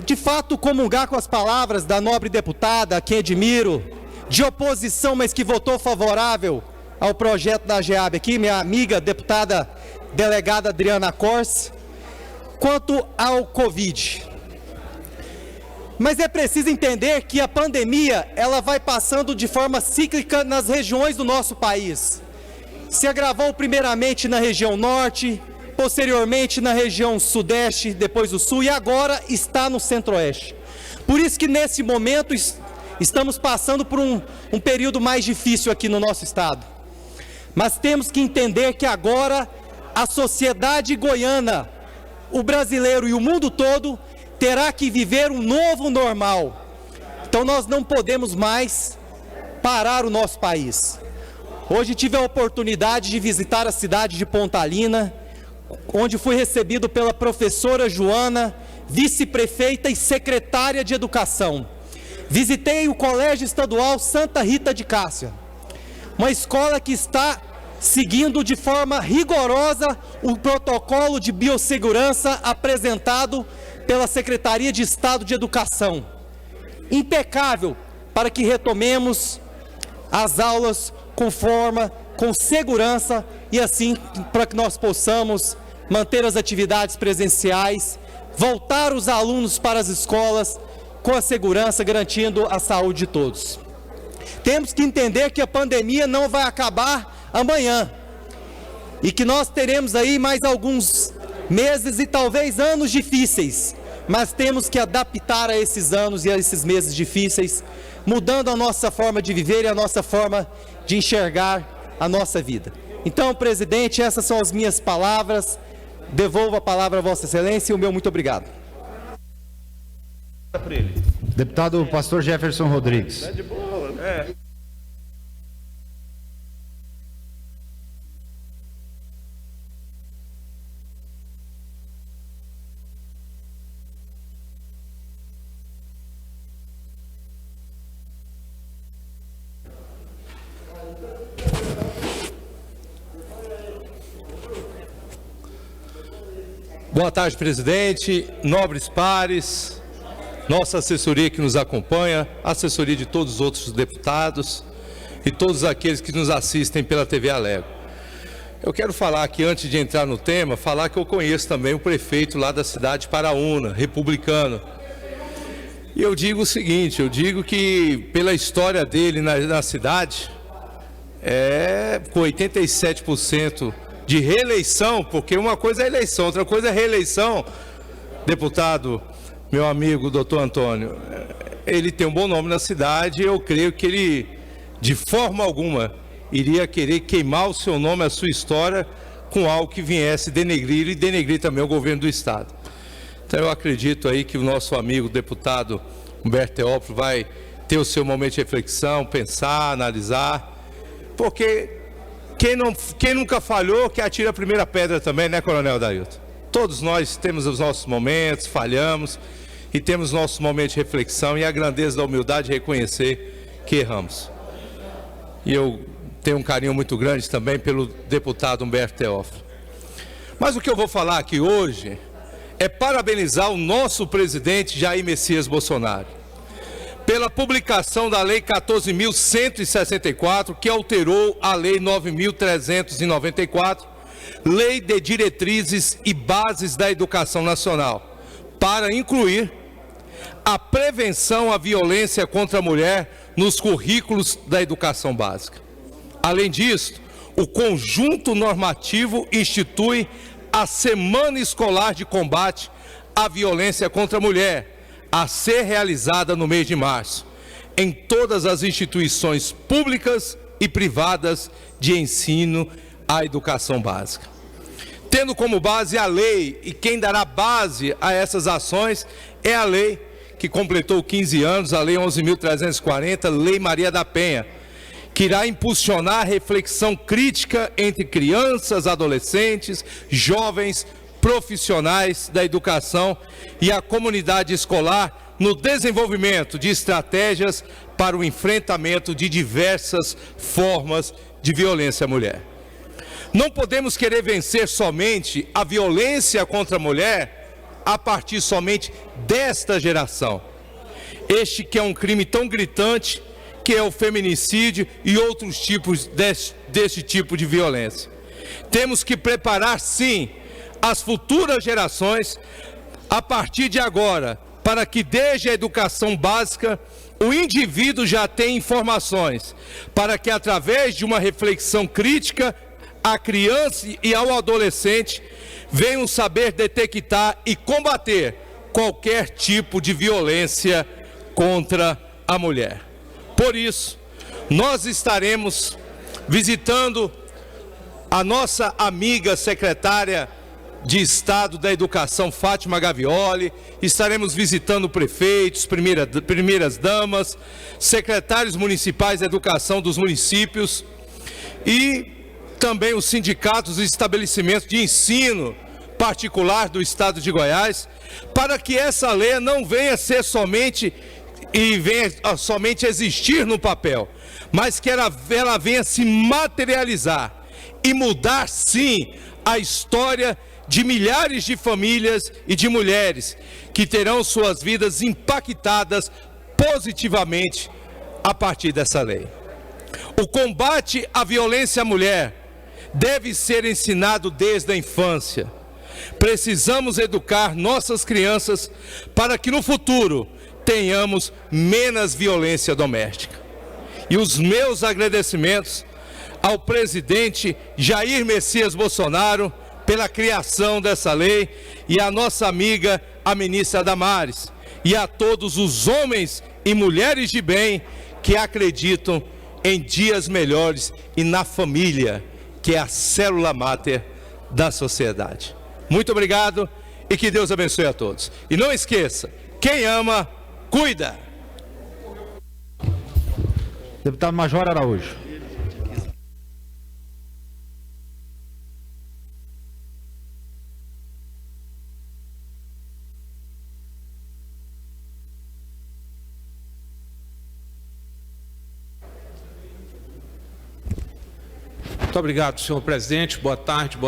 de fato comungar com as palavras da nobre deputada, a quem admiro, de oposição, mas que votou favorável ao projeto da GEAB aqui, minha amiga deputada delegada Adriana Corse, quanto ao Covid. Mas é preciso entender que a pandemia, ela vai passando de forma cíclica nas regiões do nosso país. Se agravou primeiramente na região norte, posteriormente na região sudeste, depois do sul, e agora está no centro-oeste. Por isso que nesse momento estamos passando por um período mais difícil aqui no nosso estado. Mas temos que entender que agora a sociedade goiana, o brasileiro e o mundo todo terá que viver um novo normal. Então nós não podemos mais parar o nosso país. Hoje tive a oportunidade de visitar a cidade de Pontalina, onde fui recebido pela professora Joana, vice-prefeita e secretária de Educação. Visitei o Colégio Estadual Santa Rita de Cássia, uma escola que está seguindo de forma rigorosa o protocolo de biossegurança apresentado pela Secretaria de Estado de Educação. Impecável para que retomemos as aulas com forma, com segurança e assim para que nós possamos manter as atividades presenciais, voltar os alunos para as escolas com a segurança, garantindo a saúde de todos. Temos que entender que a pandemia não vai acabar amanhã e que nós teremos aí mais alguns meses e talvez anos difíceis, mas temos que adaptar a esses anos e a esses meses difíceis, mudando a nossa forma de viver e a nossa forma de enxergar a nossa vida. Então, presidente, essas são as minhas palavras. Devolvo a palavra a Vossa Excelência e o meu muito obrigado. Deputado Pastor Jefferson Rodrigues. Boa tarde, presidente, nobres pares, nossa assessoria que nos acompanha, assessoria de todos os outros deputados e todos aqueles que nos assistem pela TV Alego. Eu quero falar aqui, antes de entrar no tema, falar que eu conheço também o prefeito lá da cidade de Paraúna, republicano. E eu digo o seguinte, eu digo que pela história dele na cidade, com 87% de reeleição, porque uma coisa é eleição, outra coisa é reeleição, deputado, meu amigo, doutor Antônio, ele tem um bom nome na cidade, eu creio que ele, de forma alguma, iria querer queimar o seu nome, a sua história, com algo que viesse denegrir e denegrir também o governo do Estado. Então eu acredito aí que o nosso amigo deputado Humberto Teófilo vai ter o seu momento de reflexão, pensar, analisar, porque quem nunca falhou, que atira a primeira pedra também, né, Coronel Dailton? Todos nós temos os nossos momentos, falhamos e temos nossos momentos de reflexão e a grandeza da humildade de reconhecer que erramos. E eu tenho um carinho muito grande também pelo deputado Humberto Teófilo. Mas o que eu vou falar aqui hoje é parabenizar o nosso presidente Jair Messias Bolsonaro pela publicação da Lei 14.164, que alterou a Lei 9.394, Lei de Diretrizes e Bases da Educação Nacional, para incluir a prevenção à violência contra a mulher nos currículos da educação básica. Além disso, o conjunto normativo institui a Semana Escolar de Combate à Violência contra a Mulher, a ser realizada no mês de março, em todas as instituições públicas e privadas de ensino à educação básica. Tendo como base a lei, e quem dará base a essas ações é a lei que completou 15 anos, a Lei 11.340, Lei Maria da Penha, que irá impulsionar a reflexão crítica entre crianças, adolescentes, jovens, profissionais da educação e a comunidade escolar no desenvolvimento de estratégias para o enfrentamento de diversas formas de violência à mulher. Não podemos querer vencer somente a violência contra a mulher a partir somente desta geração. Este que é um crime tão gritante, que é o feminicídio e outros tipos desse tipo de violência. Temos que preparar, sim, as futuras gerações, a partir de agora, para que desde a educação básica, o indivíduo já tenha informações, para que através de uma reflexão crítica, a criança e ao adolescente venham saber detectar e combater qualquer tipo de violência contra a mulher. Por isso, nós estaremos visitando a nossa amiga secretária de Estado da Educação, Fátima Gavioli, estaremos visitando prefeitos, primeiras damas, secretários municipais de educação dos municípios e também os sindicatos e estabelecimentos de ensino particular do Estado de Goiás, para que essa lei não venha ser somente existir no papel, mas que ela venha se materializar e mudar, sim, a história de milhares de famílias e de mulheres que terão suas vidas impactadas positivamente a partir dessa lei. O combate à violência à mulher deve ser ensinado desde a infância. Precisamos educar nossas crianças para que no futuro tenhamos menos violência doméstica. E os meus agradecimentos ao presidente Jair Messias Bolsonaro pela criação dessa lei e à nossa amiga, a ministra Damares, e a todos os homens e mulheres de bem que acreditam em dias melhores e na família, que é a célula máter da sociedade. Muito obrigado e que Deus abençoe a todos. E não esqueça, quem ama, cuida. Deputado Major Araújo. Muito obrigado, senhor presidente. Boa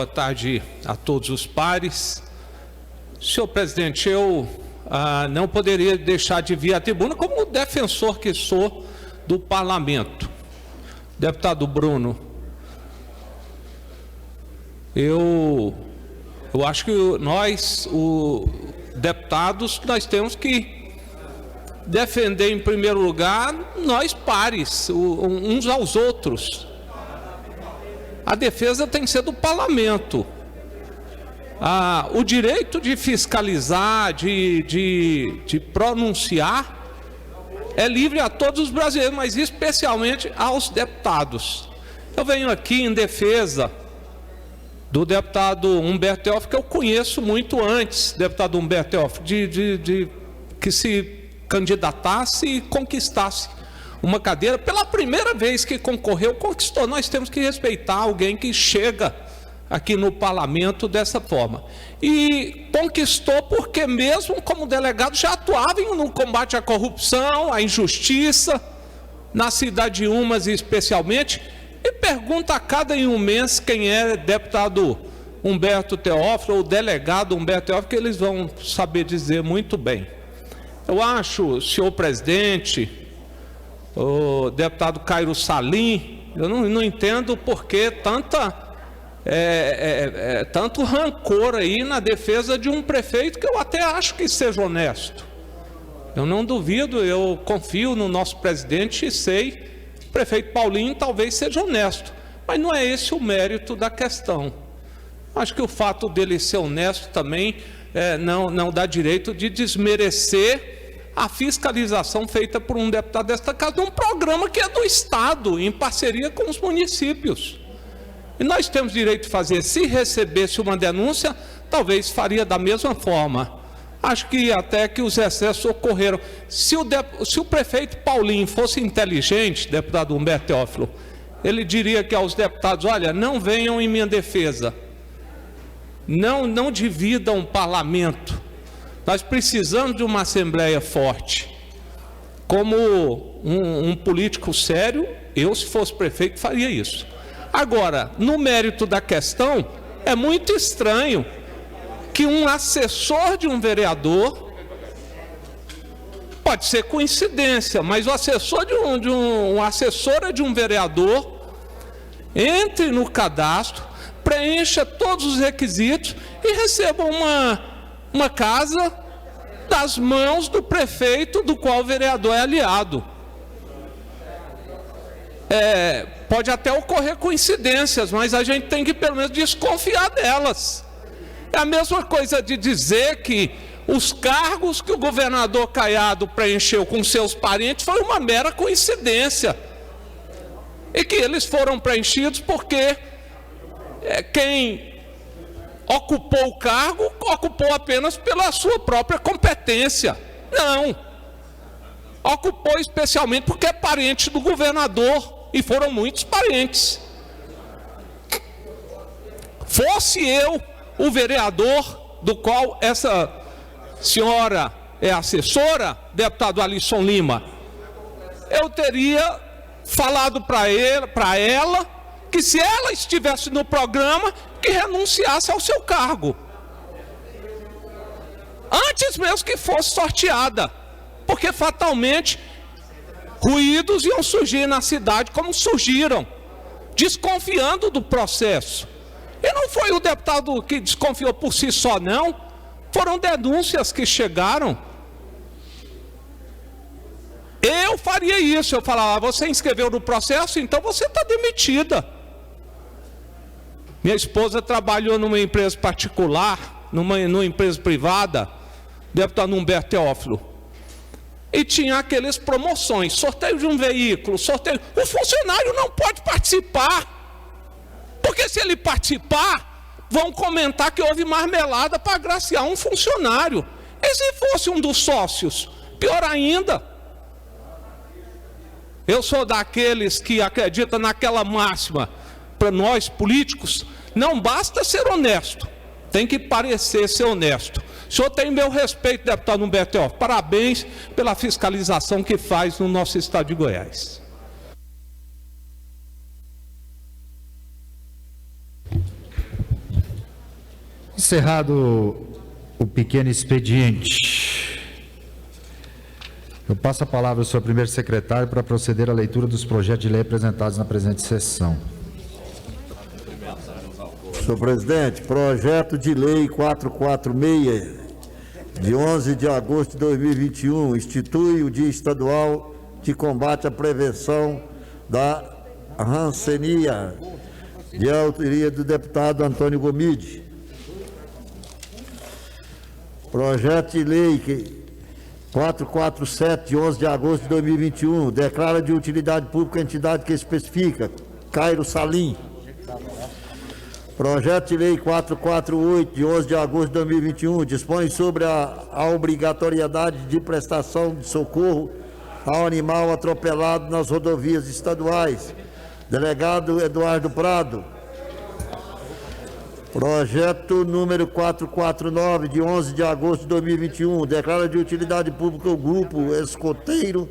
tarde a todos os pares. Senhor presidente, eu não poderia deixar de vir à tribuna como defensor que sou do parlamento. Deputado Bruno, eu acho que nós, deputados, nós temos que defender em primeiro lugar nós pares, uns aos outros. A defesa tem que ser do parlamento. O direito de fiscalizar, de pronunciar, é livre a todos os brasileiros, mas especialmente aos deputados. Eu venho aqui em defesa do deputado Humberto Teófilo, que eu conheço muito antes, deputado Humberto Teófilo, de que se candidatasse e conquistasse uma cadeira. Pela primeira vez que concorreu, conquistou. Nós temos que respeitar alguém que chega aqui no parlamento dessa forma. E conquistou porque mesmo como delegado já atuava no combate à corrupção, à injustiça, na cidade de Umas especialmente. E pergunta a cada mês quem é deputado Humberto Teófilo ou delegado Humberto Teófilo, que eles vão saber dizer muito bem. Eu acho, senhor presidente, o deputado Cairo Salim, eu não entendo por que tanto rancor aí na defesa de um prefeito que eu até acho que seja honesto. Eu não duvido, eu confio no nosso presidente e sei, o prefeito Paulinho talvez seja honesto, mas não é esse o mérito da questão. Acho que o fato dele ser honesto também não dá direito de desmerecer a fiscalização feita por um deputado desta casa, de um programa que é do Estado, em parceria com os municípios. E nós temos direito de fazer. Se recebesse uma denúncia, talvez faria da mesma forma. Acho que até que os excessos ocorreram. Se o prefeito Paulinho fosse inteligente, deputado Humberto Teófilo, ele diria que aos deputados, olha, não venham em minha defesa. Não dividam o parlamento. Nós precisamos de uma Assembleia forte. Como um político sério, eu, se fosse prefeito, faria isso. Agora, no mérito da questão, é muito estranho que um assessor de um vereador, pode ser coincidência, mas o assessor assessora de um vereador entre no cadastro, preencha todos os requisitos e receba uma casa das mãos do prefeito do qual o vereador é aliado. Pode até ocorrer coincidências, mas a gente tem que pelo menos desconfiar delas. É a mesma coisa de dizer que os cargos que o governador Caiado preencheu com seus parentes foi uma mera coincidência. E que eles foram preenchidos porque quem ocupou o cargo ocupou apenas pela sua própria competência. Não. Ocupou especialmente porque é parente do governador, e foram muitos parentes. Fosse eu o vereador do qual essa senhora é assessora, deputado Alisson Lima, eu teria falado para ela que, se ela estivesse no programa, que renunciasse ao seu cargo, antes mesmo que fosse sorteada, porque fatalmente ruídos iam surgir na cidade como surgiram, desconfiando do processo. E não foi o deputado que desconfiou por si só, não. Foram denúncias que chegaram. Eu faria isso, eu falava: você inscreveu no processo, então você está demitida. Minha esposa trabalhou numa empresa particular, numa empresa privada, deputado Humberto Teófilo, e tinha aquelas promoções, sorteio de um veículo, sorteio. O funcionário não pode participar, porque se ele participar, vão comentar que houve marmelada para agraciar um funcionário. E se fosse um dos sócios? Pior ainda. Eu sou daqueles que acreditam naquela máxima: para nós políticos, não basta ser honesto, tem que parecer ser honesto. O senhor tem meu respeito, deputado Humberto Teófilo. Parabéns pela fiscalização que faz no nosso estado de Goiás. Encerrado o pequeno expediente, eu passo a palavra ao senhor primeiro secretário para proceder à leitura dos projetos de lei apresentados na presente sessão. Senhor presidente, projeto de lei 446, de 11 de agosto de 2021, institui o Dia Estadual de Combate à Prevenção da Hanseníase, de autoria do deputado Antônio Gomide. Projeto de lei 447, de 11 de agosto de 2021, declara de utilidade pública a entidade que especifica: Cairo Salim. Projeto de lei 448, de 11 de agosto de 2021, dispõe sobre a obrigatoriedade de prestação de socorro ao animal atropelado nas rodovias estaduais. Delegado Eduardo Prado. Projeto número 449, de 11 de agosto de 2021, declara de utilidade pública o Grupo Escoteiro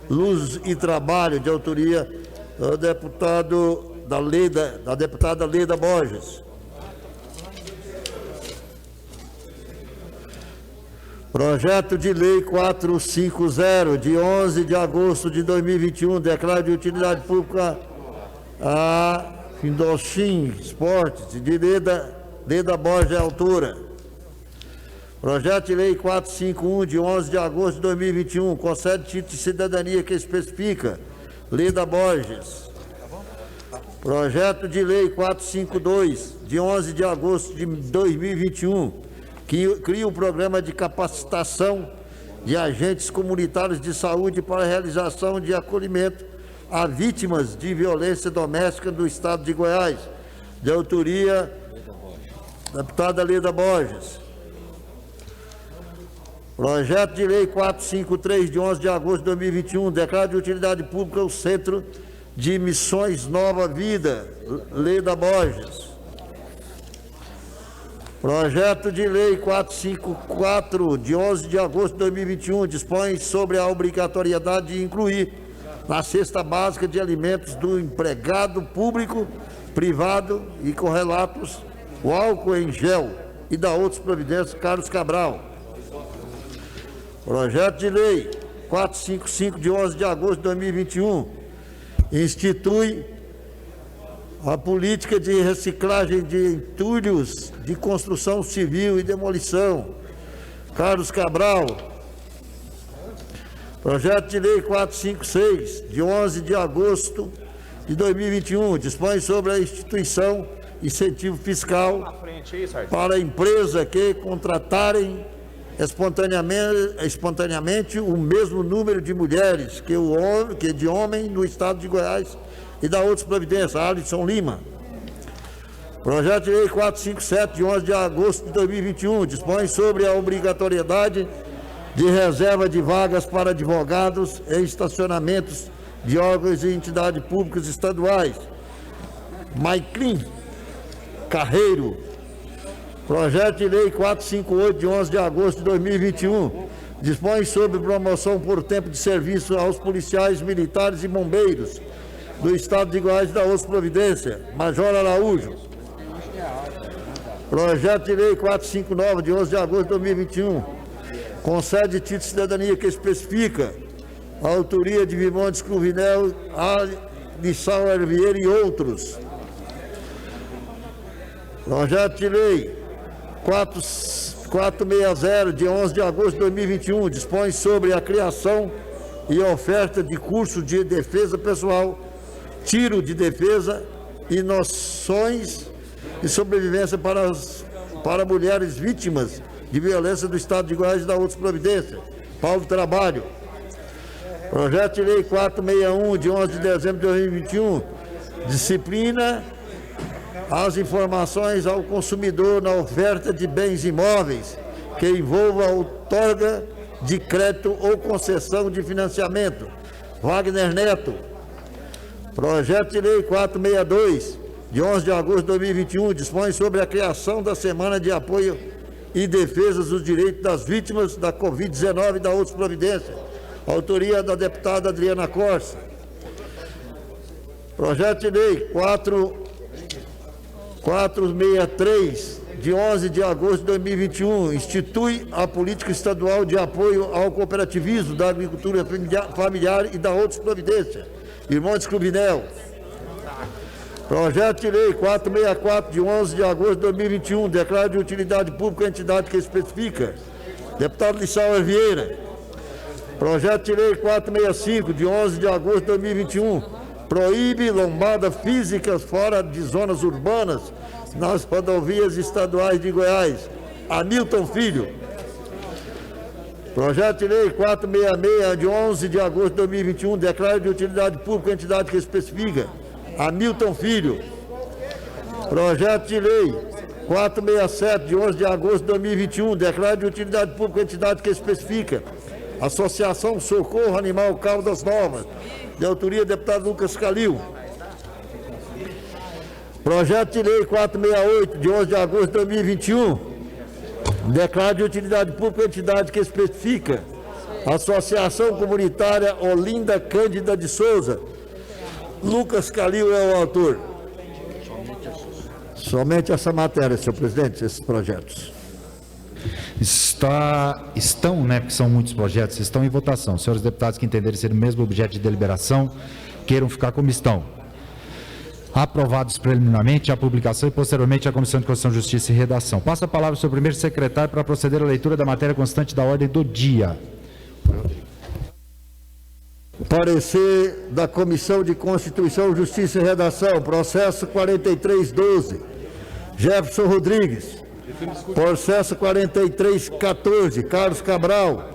Luz e Trabalho, de autoria do deputado da deputada Leda Borges. Projeto de lei 450, de 11 de agosto de 2021, declara de utilidade pública a Findochim Esportes, de Leda Borges, autora. Projeto de lei 451, de 11 de agosto de 2021, concede título de cidadania que especifica: Leda Borges. Projeto de lei 452, de 11 de agosto de 2021, que cria o programa de capacitação de agentes comunitários de saúde para a realização de acolhimento a vítimas de violência doméstica do estado de Goiás, de autoria da deputada Leda Borges. Projeto de lei 453, de 11 de agosto de 2021, declara de utilidade pública o Centro de Missões Nova Vida, Leda Borges. Projeto de lei 454, de 11 de agosto de 2021, dispõe sobre a obrigatoriedade de incluir na cesta básica de alimentos do empregado público, privado e correlatos o álcool em gel e da outras providências. Carlos Cabral. Projeto de lei 455, de 11 de agosto de 2021, institui a política de reciclagem de entulhos de construção civil e demolição, Carlos Cabral. Projeto de Lei 456, de 11 de agosto de 2021, dispõe sobre a instituição incentivo fiscal para a empresa que contratarem espontaneamente o mesmo número de mulheres que de homem no estado de Goiás e da outras providências. Alisson Lima. Projeto de Lei 457, de 11 de agosto de 2021, dispõe sobre a obrigatoriedade de reserva de vagas para advogados em estacionamentos de órgãos e entidades públicas estaduais. Maiclin Carreiro. Projeto de Lei 458, de 11 de agosto de 2021, dispõe sobre promoção por tempo de serviço aos policiais militares e bombeiros do estado de Goiás e da outra providência. Major Araújo. Projeto de Lei 459, de 11 de agosto de 2021, concede título de cidadania que especifica a autoria de Vimontes Cruvinel, Lissauer Vieira e outros. Projeto de Lei 460, de 11 de agosto de 2021, dispõe sobre a criação e oferta de curso de defesa pessoal, tiro de defesa e noções de sobrevivência para mulheres vítimas de violência do estado de Goiás e da outras providências. Paulo Trabalho. Projeto de Lei 461, de 11 de dezembro de 2021, disciplina as informações ao consumidor na oferta de bens imóveis que envolva a outorga de crédito ou concessão de financiamento. Wagner Neto. Projeto de Lei 462, de 11 de agosto de 2021, dispõe sobre a criação da Semana de Apoio e Defesa dos Direitos das Vítimas da Covid-19 e da outras providências. Autoria da deputada Adriana Corsa. Projeto de Lei 463, de 11 de agosto de 2021, institui a política estadual de apoio ao cooperativismo da agricultura familiar e da outras providências. Irmãos Cruvinel. Projeto de Lei 464, de 11 de agosto de 2021, declara de utilidade pública a entidade que especifica. Deputado Lissauer Vieira. Projeto de Lei 465, de 11 de agosto de 2021, proíbe lombada físicas fora de zonas urbanas nas rodovias estaduais de Goiás. Hamilton Filho. Projeto de Lei 466, de 11 de agosto de 2021, declara de utilidade pública a entidade que especifica. Hamilton Filho. Projeto de Lei 467, de 11 de agosto de 2021, declara de utilidade pública a entidade que especifica. Associação Socorro Animal Caldas Novas, de autoria do deputado Lucas Calil. Projeto de Lei 468, de 11 de agosto de 2021, declara de utilidade pública a entidade que especifica. Associação Comunitária Olinda Cândida de Souza. Lucas Calil é o autor. Somente essa matéria, senhor presidente, esses projetos. Estão, né, porque são muitos projetos, estão em votação. Senhores deputados que entenderem ser o mesmo objeto de deliberação, queiram ficar como estão. Aprovados preliminarmente a publicação e posteriormente a Comissão de Constituição, Justiça e Redação. Passa a palavra ao senhor primeiro secretário para proceder à leitura da matéria constante da ordem do dia. Parecer da Comissão de Constituição, Justiça e Redação, processo 4312, Jefferson Rodrigues. Processo 4314, Carlos Cabral.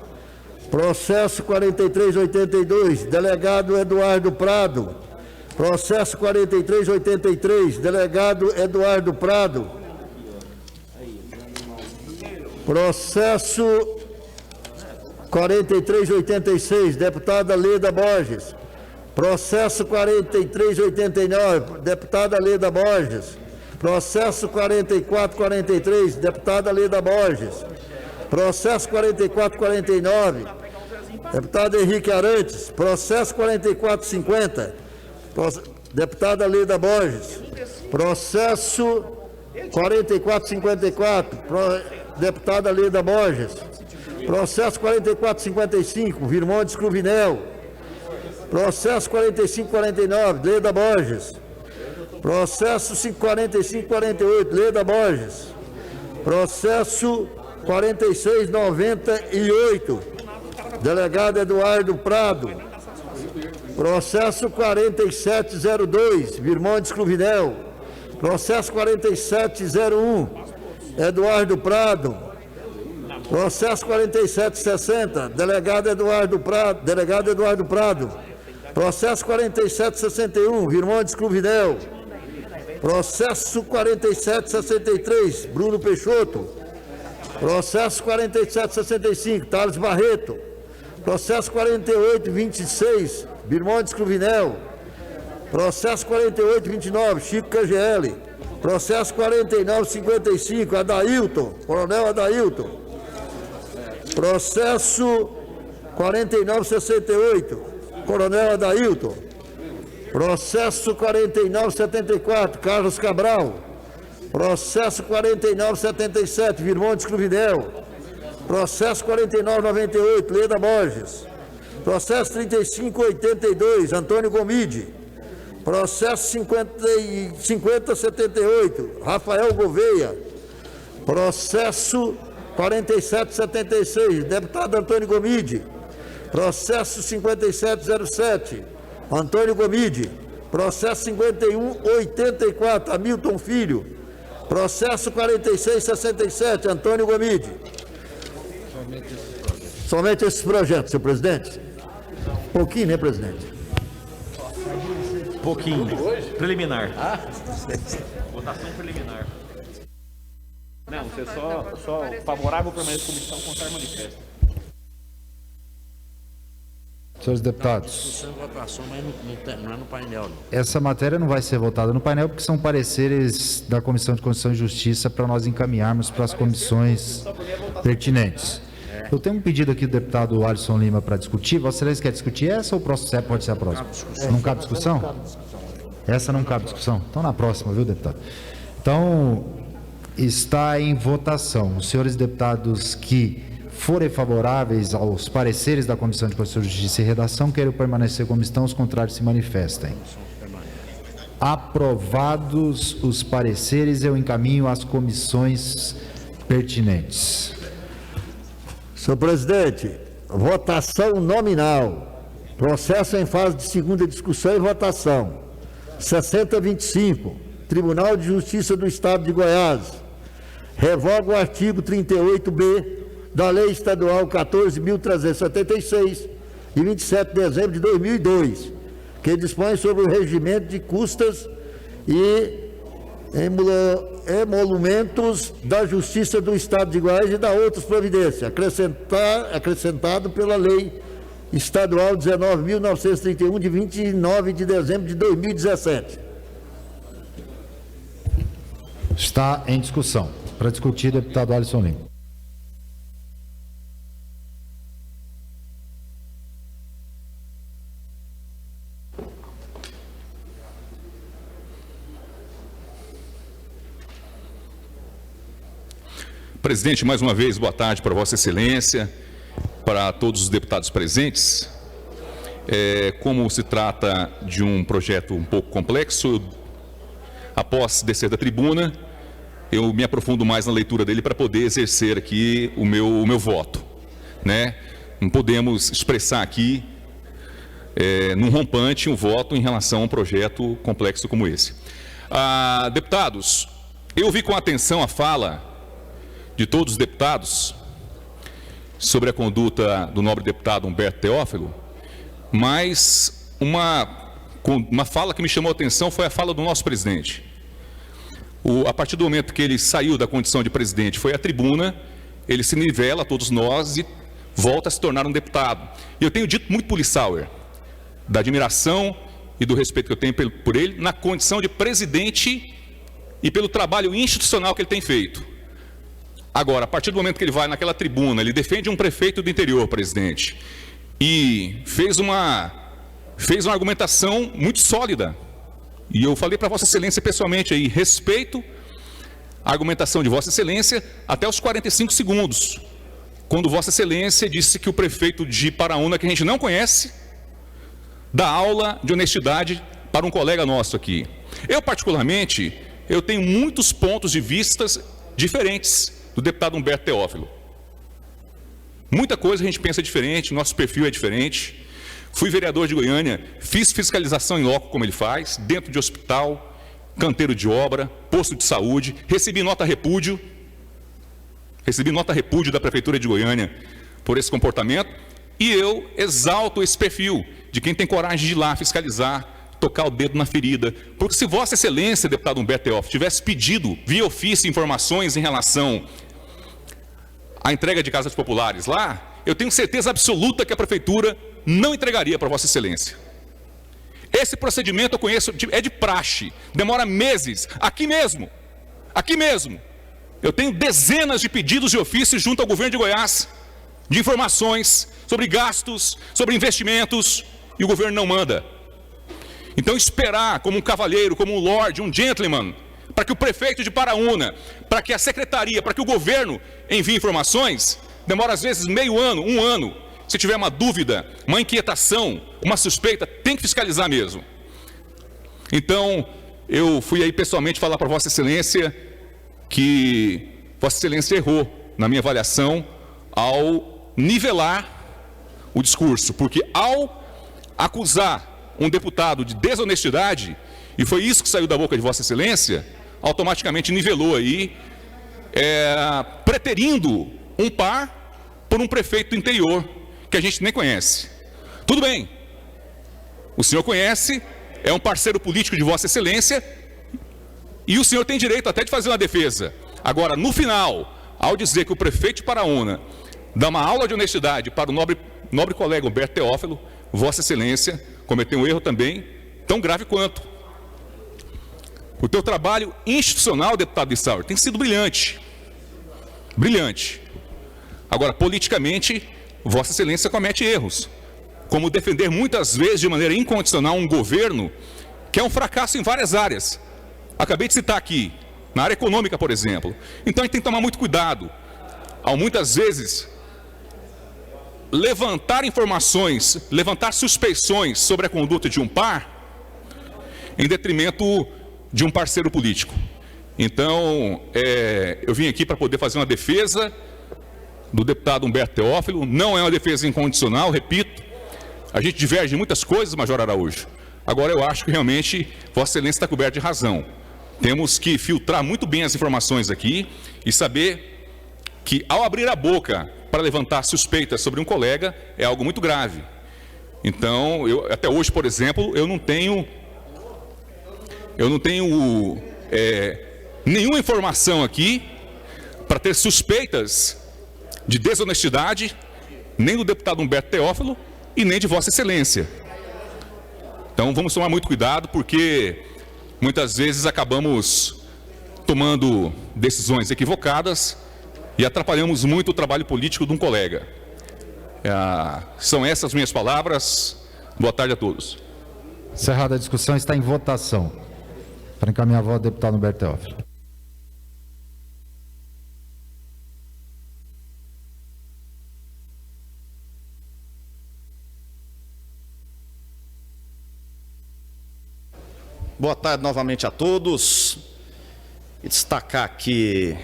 Processo 4382, delegado Eduardo Prado. Processo 4383, delegado Eduardo Prado. Processo 4386, deputada Leda Borges. Processo 4389, deputada Leda Borges. Processo 4443, deputada Leda Borges. Processo 4449, deputado Henrique Arantes. Processo 4450, deputada Leda Borges. Processo 4454, deputada Leda Borges. Processo 4455, Virmontes Cruvinel. Processo 4549, Leda Borges. Processo 4548, Leda Borges. Processo 4698, delegado Eduardo Prado. Processo 4702, Virmontes Cruvinel. Processo 4701, Eduardo Prado. Processo 4760, delegado Eduardo Prado. Processo 4761, Virmontes Cruvinel. Processo 4763, Bruno Peixoto. Processo 4765, Thales Barreto. Processo 4826, Virmontes Cruvinel. Processo 4829, Chico KGL. Processo 4955, Adailton, Coronel Adailton. Processo 4968, Coronel Adailton. Processo 4974, Carlos Cabral. Processo 4977, Virmontes Cruvinel. Processo 4998, Leda Borges. Processo 3582, Antônio Gomide. Processo 5078, Rafael Gouveia. Processo 4776, deputado Antônio Gomide. Processo 5707, Antônio Gomide. Processo 5184, Hamilton Filho. Processo 4667, Antônio Gomide. Somente esses projetos, senhor presidente. Pouquinho, né, presidente? Pouquinho. Preliminar. Votação preliminar. Não, você só favorável ao permanência da comissão, contrário manifesto. Senhores deputados, Votação, mas não é no painel, não. essa matéria não vai ser votada no painel porque são pareceres da Comissão de Constituição e Justiça para nós encaminharmos para as comissões pertinentes. Eu tenho um pedido aqui do deputado Alisson Lima para discutir. Vossa Excelência quer discutir essa ou o próximo pode ser a próxima? Não cabe discussão? Essa não cabe discussão? Então na próxima, viu, deputado? Então, está em votação. Os senhores deputados que forem favoráveis aos pareceres da Comissão de Constituição, Justiça e Redação, queiram permanecer como estão, os contrários se manifestem. Aprovados os pareceres, eu encaminho às comissões pertinentes. Senhor presidente, votação nominal. Processo em fase de segunda discussão e votação. 6025, Tribunal de Justiça do Estado de Goiás. Revoga o artigo 38B da Lei Estadual 14.376, de 27 de dezembro de 2002, que dispõe sobre o regimento de custas e emolumentos da Justiça do Estado de Goiás e da outras providências, acrescentado pela Lei Estadual 19.931, de 29 de dezembro de 2017. Está em discussão. Para discutir, deputado Alisson Lima. Presidente, mais uma vez, boa tarde para Vossa Excelência, para todos os deputados presentes. Como se trata de um projeto um pouco complexo, após descer da tribuna, eu me aprofundo mais na leitura dele para poder exercer aqui o meu voto, né? Não podemos expressar aqui, num rompante, um voto em relação a um projeto complexo como esse. Deputados, eu ouvi com atenção a fala de todos os deputados sobre a conduta do nobre deputado Humberto Teófilo, mas uma fala que me chamou a atenção foi a fala do nosso presidente. A partir do momento que ele saiu da condição de presidente, foi à tribuna, ele se nivela a todos nós e volta a se tornar um deputado. E eu tenho dito muito por Lissauer, da admiração e do respeito que eu tenho por ele, na condição de presidente e pelo trabalho institucional que ele tem feito. Agora, a partir do momento que ele vai naquela tribuna, ele defende um prefeito do interior, presidente, e fez uma argumentação muito sólida. E eu falei para Vossa Excelência pessoalmente aí, respeito a argumentação de Vossa Excelência até os 45 segundos, quando Vossa Excelência disse que o prefeito de Paraúna, que a gente não conhece, dá aula de honestidade para um colega nosso aqui. Eu, particularmente, eu tenho muitos pontos de vistas diferentes do deputado Humberto Teófilo. Muita coisa a gente pensa diferente, nosso perfil é diferente. Fui vereador de Goiânia, fiz fiscalização em loco, como ele faz, dentro de hospital, canteiro de obra, posto de saúde, recebi nota repúdio da Prefeitura de Goiânia por esse comportamento, e eu exalto esse perfil de quem tem coragem de ir lá fiscalizar, tocar o dedo na ferida, porque se Vossa Excelência, deputado Humberto Teófilo, tivesse pedido via ofício informações em relação à entrega de casas populares lá, eu tenho certeza absoluta que a Prefeitura não entregaria para Vossa Excelência. Esse procedimento eu conheço, é de praxe, demora meses, aqui mesmo. Eu tenho dezenas de pedidos de ofício junto ao governo de Goiás, de informações sobre gastos, sobre investimentos, e o governo não manda. Então esperar como um cavalheiro, como um lord, um gentleman, para que o prefeito de Paraúna, para que a secretaria, para que o governo envie informações, demora às vezes meio ano, um ano. Se tiver uma dúvida, uma inquietação, uma suspeita, tem que fiscalizar mesmo. Então, eu fui aí pessoalmente falar para Vossa Excelência que Vossa Excelência errou na minha avaliação ao nivelar o discurso, porque ao acusar um deputado de desonestidade, e foi isso que saiu da boca de Vossa Excelência, automaticamente nivelou aí, preterindo um par por um prefeito do interior, que a gente nem conhece. Tudo bem, o senhor conhece, é um parceiro político de Vossa Excelência, e o senhor tem direito até de fazer uma defesa. Agora, no final, ao dizer que o prefeito de Paraúna dá uma aula de honestidade para o nobre colega Humberto Teófilo, Vossa Excelência cometeu um erro também, tão grave quanto. O teu trabalho institucional, deputado Sauer, tem sido brilhante. Brilhante. Agora, politicamente, Vossa Excelência comete erros, como defender muitas vezes de maneira incondicional um governo que é um fracasso em várias áreas. Acabei de citar aqui, na área econômica, por exemplo. Então a gente tem que tomar muito cuidado ao muitas vezes levantar informações, levantar suspeições sobre a conduta de um par em detrimento de um parceiro político. Então, eu vim aqui para poder fazer uma defesa do deputado Humberto Teófilo. Não é uma defesa incondicional, repito. A gente diverge em muitas coisas, Major Araújo. Agora eu acho que realmente Vossa Excelência está coberto de razão. Temos que filtrar muito bem as informações aqui e saber que ao abrir a boca para levantar suspeitas sobre um colega é algo muito grave. Então, até hoje, por exemplo, eu não tenho nenhuma informação aqui para ter suspeitas de desonestidade, nem do deputado Humberto Teófilo e nem de Vossa Excelência. Então vamos tomar muito cuidado, porque muitas vezes acabamos tomando decisões equivocadas e atrapalhamos muito o trabalho político de um colega. São essas minhas palavras. Boa tarde a todos. Encerrada a discussão, está em votação. Para encaminhar a voto, deputado Humberto Teófilo. Boa tarde novamente a todos. E destacar aqui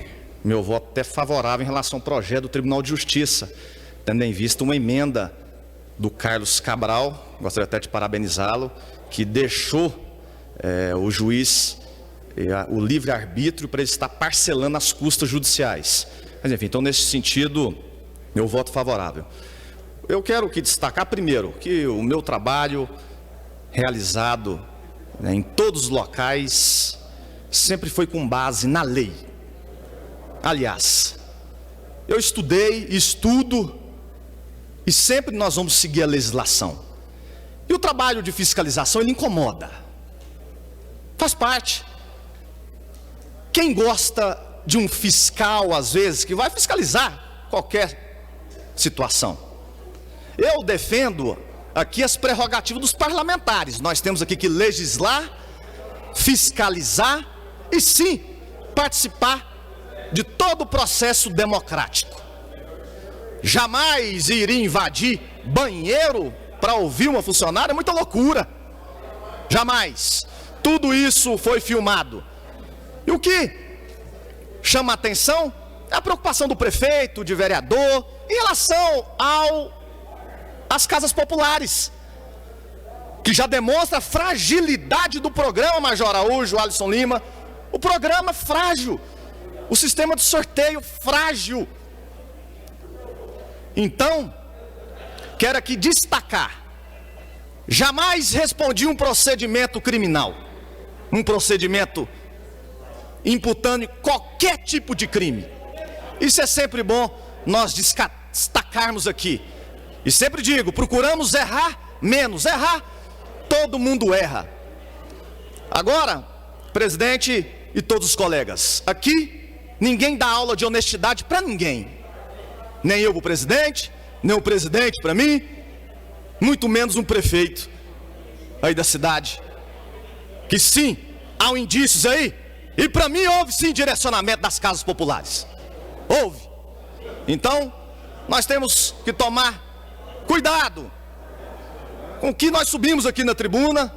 meu voto até favorável em relação ao projeto do Tribunal de Justiça, tendo em vista uma emenda do Carlos Cabral, gostaria até de parabenizá-lo, que deixou o juiz o livre-arbítrio para ele estar parcelando as custas judiciais. Mas enfim, então nesse sentido, meu voto favorável. Eu quero aqui destacar primeiro que o meu trabalho realizado em todos os locais sempre foi com base na lei. Aliás, eu estudei, estudo e sempre nós vamos seguir a legislação. E o trabalho de fiscalização, ele incomoda. Faz parte. Quem gosta de um fiscal, às vezes, que vai fiscalizar qualquer situação? Eu defendo aqui as prerrogativas dos parlamentares. Nós temos aqui que legislar, fiscalizar e sim participar de todo o processo democrático. Jamais iria invadir banheiro para ouvir uma funcionária, é muita loucura. Jamais. tudo isso foi filmado. E o que chama a atenção é a preocupação do prefeito, de vereador, em relação às casas populares, que já demonstra a fragilidade do programa, Major Araújo, Alisson Lima. O programa frágil, o sistema de sorteio frágil. Então, quero aqui destacar, jamais respondi um procedimento criminal, um procedimento imputando qualquer tipo de crime. Isso é sempre bom nós destacarmos aqui. E sempre digo, procuramos errar menos. Errar, todo mundo erra. Agora, presidente e todos os colegas, aqui ninguém dá aula de honestidade para ninguém. Nem eu para o presidente, nem o presidente para mim, muito menos um prefeito aí da cidade. Que sim, há indícios aí, e para mim houve sim direcionamento das casas populares. Houve. Então, nós temos que tomar cuidado com o que nós subimos aqui na tribuna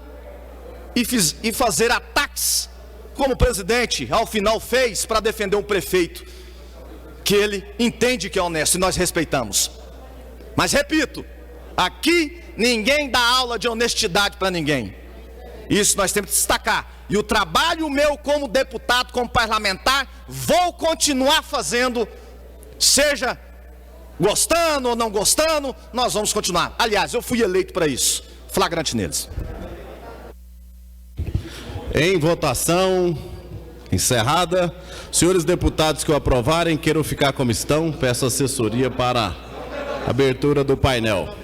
e fazer ataques, como o presidente ao final fez para defender um prefeito que ele entende que é honesto e nós respeitamos. Mas repito, aqui ninguém dá aula de honestidade para ninguém. Isso nós temos que destacar. E o trabalho meu como deputado, como parlamentar, vou continuar fazendo, seja gostando ou não gostando, nós vamos continuar. Aliás, eu fui eleito para isso. Flagrante neles. Em votação encerrada, senhores deputados que o aprovarem, queiram ficar como estão, peço assessoria para a abertura do painel.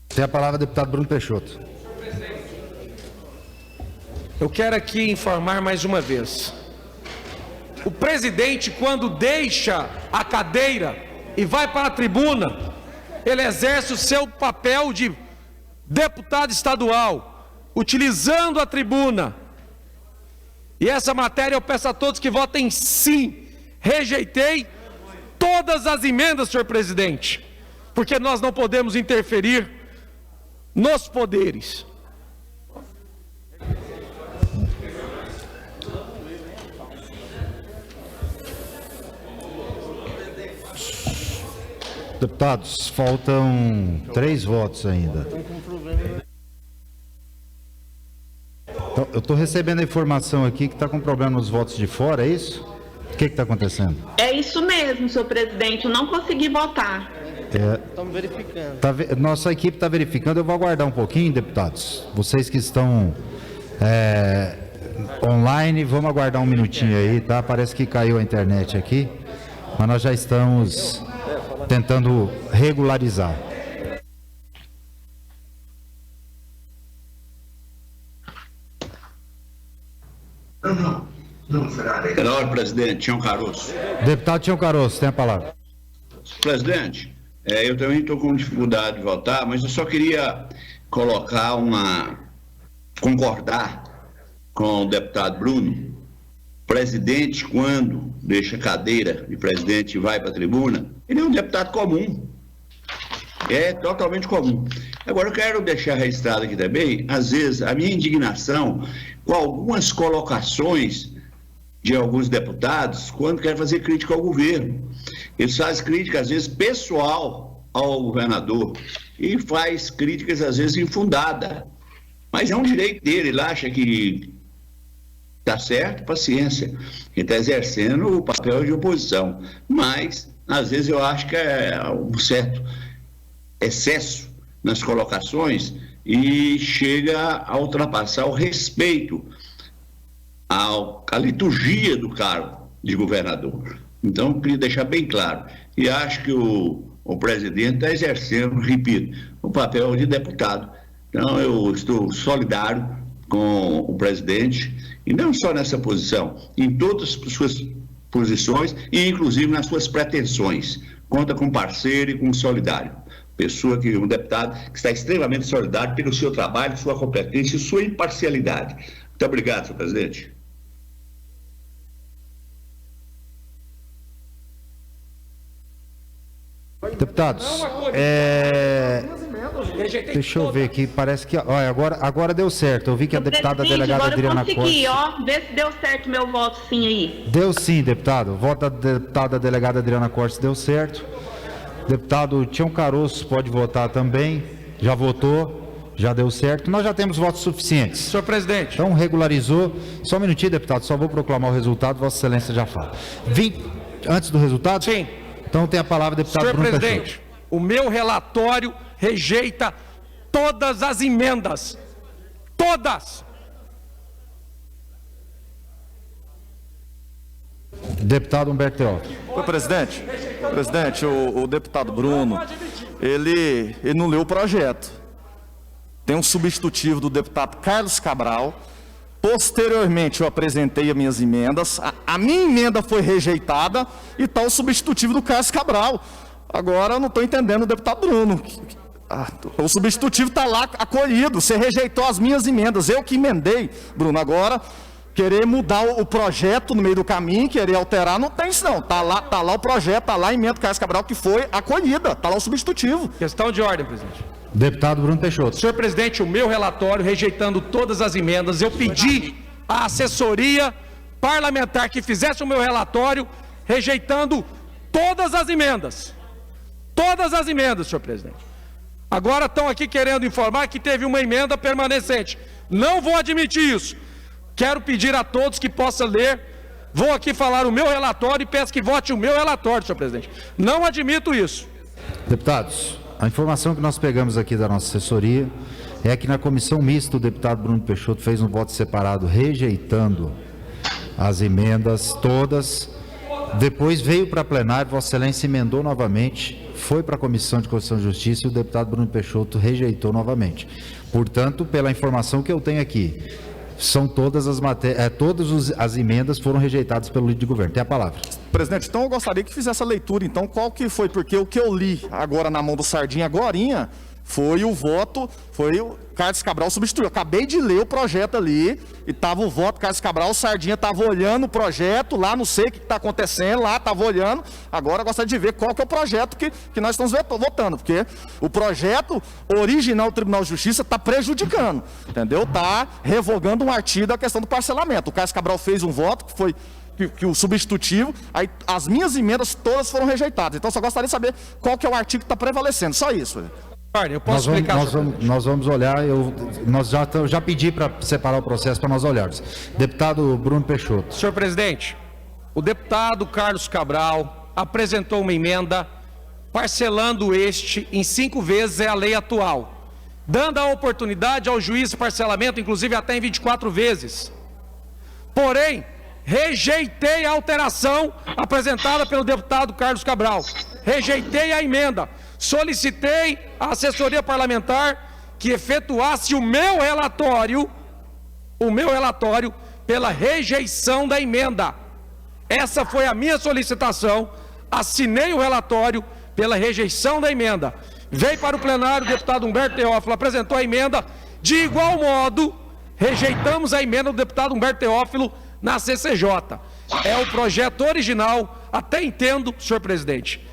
Tem a palavra o deputado Bruno Peixoto. Eu quero aqui informar mais uma vez. O presidente, quando deixa a cadeira e vai para a tribuna, ele exerce o seu papel de deputado estadual, utilizando a tribuna. E essa matéria eu peço a todos que votem sim. Rejeitei todas as emendas, senhor presidente, porque nós não podemos interferir nos poderes. Deputados, faltam 3 votos ainda. Então, eu estou recebendo a informação aqui que está com problema nos votos de fora, é isso? O que está acontecendo? É isso mesmo, senhor presidente, eu não consegui votar. Estamos verificando. Nossa equipe está verificando, eu vou aguardar um pouquinho, deputados. Vocês que estão online, vamos aguardar um minutinho aí, tá? Parece que caiu a internet aqui, mas nós já estamos tentando regularizar. Senhor presidente, Tião Caroço. Deputado Tião Caroço, tem a palavra. Presidente, eu também estou com dificuldade de votar, mas eu só queria concordar com o deputado Bruno. Presidente, quando deixa a cadeira de presidente e vai para a tribuna, ele é um deputado comum. É totalmente comum. Agora, eu quero deixar registrado aqui também, às vezes, a minha indignação com algumas colocações de alguns deputados quando querem fazer crítica ao governo. Eles fazem crítica, às vezes, pessoal ao governador e faz críticas, às vezes, infundadas. Mas é um direito dele, ele acha que está certo, paciência. Ele está exercendo o papel de oposição. Mas, às vezes, eu acho que é um certo excesso nas colocações e chega a ultrapassar o respeito à liturgia do cargo de governador. Então, eu queria deixar bem claro. E acho que o presidente está exercendo, repito, o papel de deputado. Então, eu estou solidário com o presidente, e não só nessa posição, em todas as suas posições e, inclusive, nas suas pretensões. Conta com parceiro e com solidário. Um deputado que está extremamente solidário pelo seu trabalho, sua competência e sua imparcialidade. Muito obrigado, senhor presidente. Deputados, deixa eu ver aqui, parece que olha, agora deu certo. Eu vi que a deputada delegada Adriana Costa... Agora eu consegui, ó, vê se deu certo meu voto sim aí. Deu sim, deputado. O voto da deputada delegada Adriana Costa deu certo. Deputado Tião Caroço pode votar também. Já votou, já deu certo. Nós já temos votos suficientes. Senhor presidente. Então regularizou. Só um minutinho, deputado, só vou proclamar o resultado, Vossa Excelência já fala. Antes do resultado? Sim. Então tem a palavra o deputado Senhor Bruno presidente, Peixoto. o meu relatório rejeita todas as emendas. Todas! Deputado Humberto Teófilo. Senhor presidente, o deputado Bruno, ele não leu o projeto. Tem um substitutivo do deputado Carlos Cabral. Posteriormente eu apresentei as minhas emendas, a minha emenda foi rejeitada e está o substitutivo do Carlos Cabral. Agora eu não estou entendendo o deputado Bruno. O substitutivo está lá acolhido, você rejeitou as minhas emendas, eu que emendei, Bruno. Agora, querer mudar o projeto no meio do caminho, querer alterar, não tem isso não. Está lá o projeto, está lá a emenda do Carlos Cabral que foi acolhida, está lá o substitutivo. Questão de ordem, presidente. Deputado Bruno Peixoto. Senhor presidente, o meu relatório, rejeitando todas as emendas, eu pedi à assessoria parlamentar que fizesse o meu relatório, rejeitando todas as emendas. Todas as emendas, senhor presidente. Agora estão aqui querendo informar que teve uma emenda permanecente. Não vou admitir isso. Quero pedir a todos que possam ler. Vou aqui falar o meu relatório e peço que vote o meu relatório, senhor presidente. Não admito isso. Deputados, a informação que nós pegamos aqui da nossa assessoria é que na comissão mista o deputado Bruno Peixoto fez um voto separado rejeitando as emendas todas. Depois veio para plenário, Vossa Excelência emendou novamente, foi para a Comissão de Constituição e Justiça e o deputado Bruno Peixoto rejeitou novamente. Portanto, pela informação que eu tenho aqui, são todas as emendas foram rejeitadas pelo líder de governo. Tem a palavra. Presidente, então eu gostaria que fizesse a leitura, então, qual que foi, porque o que eu li agora na mão do Sardinha agorinha foi o voto, foi o Carlos Cabral substituiu. Eu acabei de ler o projeto ali e estava o voto Carlos Cabral, o Sardinha estava olhando o projeto, lá não sei o que está acontecendo, lá estava olhando. Agora eu gostaria de ver qual que é o projeto que nós estamos votando, porque o projeto original do Tribunal de Justiça está prejudicando, entendeu? Está revogando um artigo da questão do parcelamento. O Carlos Cabral fez um voto que foi que o substitutivo, aí as minhas emendas todas foram rejeitadas. Então só gostaria de saber qual que é o artigo que está prevalecendo, só isso. Eu posso explicar? Nós vamos olhar, nós já pedi para separar o processo para nós olharmos. Deputado Bruno Peixoto. Senhor presidente, o deputado Carlos Cabral apresentou uma emenda parcelando em 5 vezes a lei atual, dando a oportunidade ao juiz de parcelamento, inclusive até em 24 vezes. Porém, rejeitei a alteração apresentada pelo deputado Carlos Cabral. Rejeitei a emenda. Solicitei à assessoria parlamentar que efetuasse o meu relatório pela rejeição da emenda. Essa foi a minha solicitação. Assinei o relatório pela rejeição da emenda. Veio para o plenário o deputado Humberto Teófilo, apresentou a emenda. De igual modo, rejeitamos a emenda do deputado Humberto Teófilo na CCJ. É o projeto original, até entendo, senhor presidente.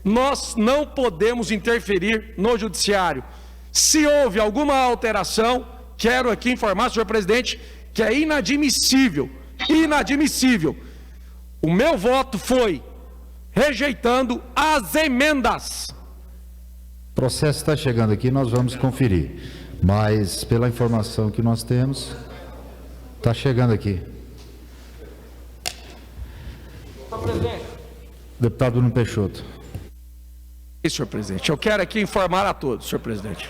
Nós não podemos interferir no judiciário. Se houve alguma alteração, quero aqui informar, senhor presidente, que é inadmissível. O meu voto foi rejeitando as emendas. O processo está chegando aqui, nós vamos conferir. Mas, pela informação que nós temos, está chegando aqui. Deputado Bruno Peixoto. Senhor presidente, eu quero aqui informar a todos, senhor presidente.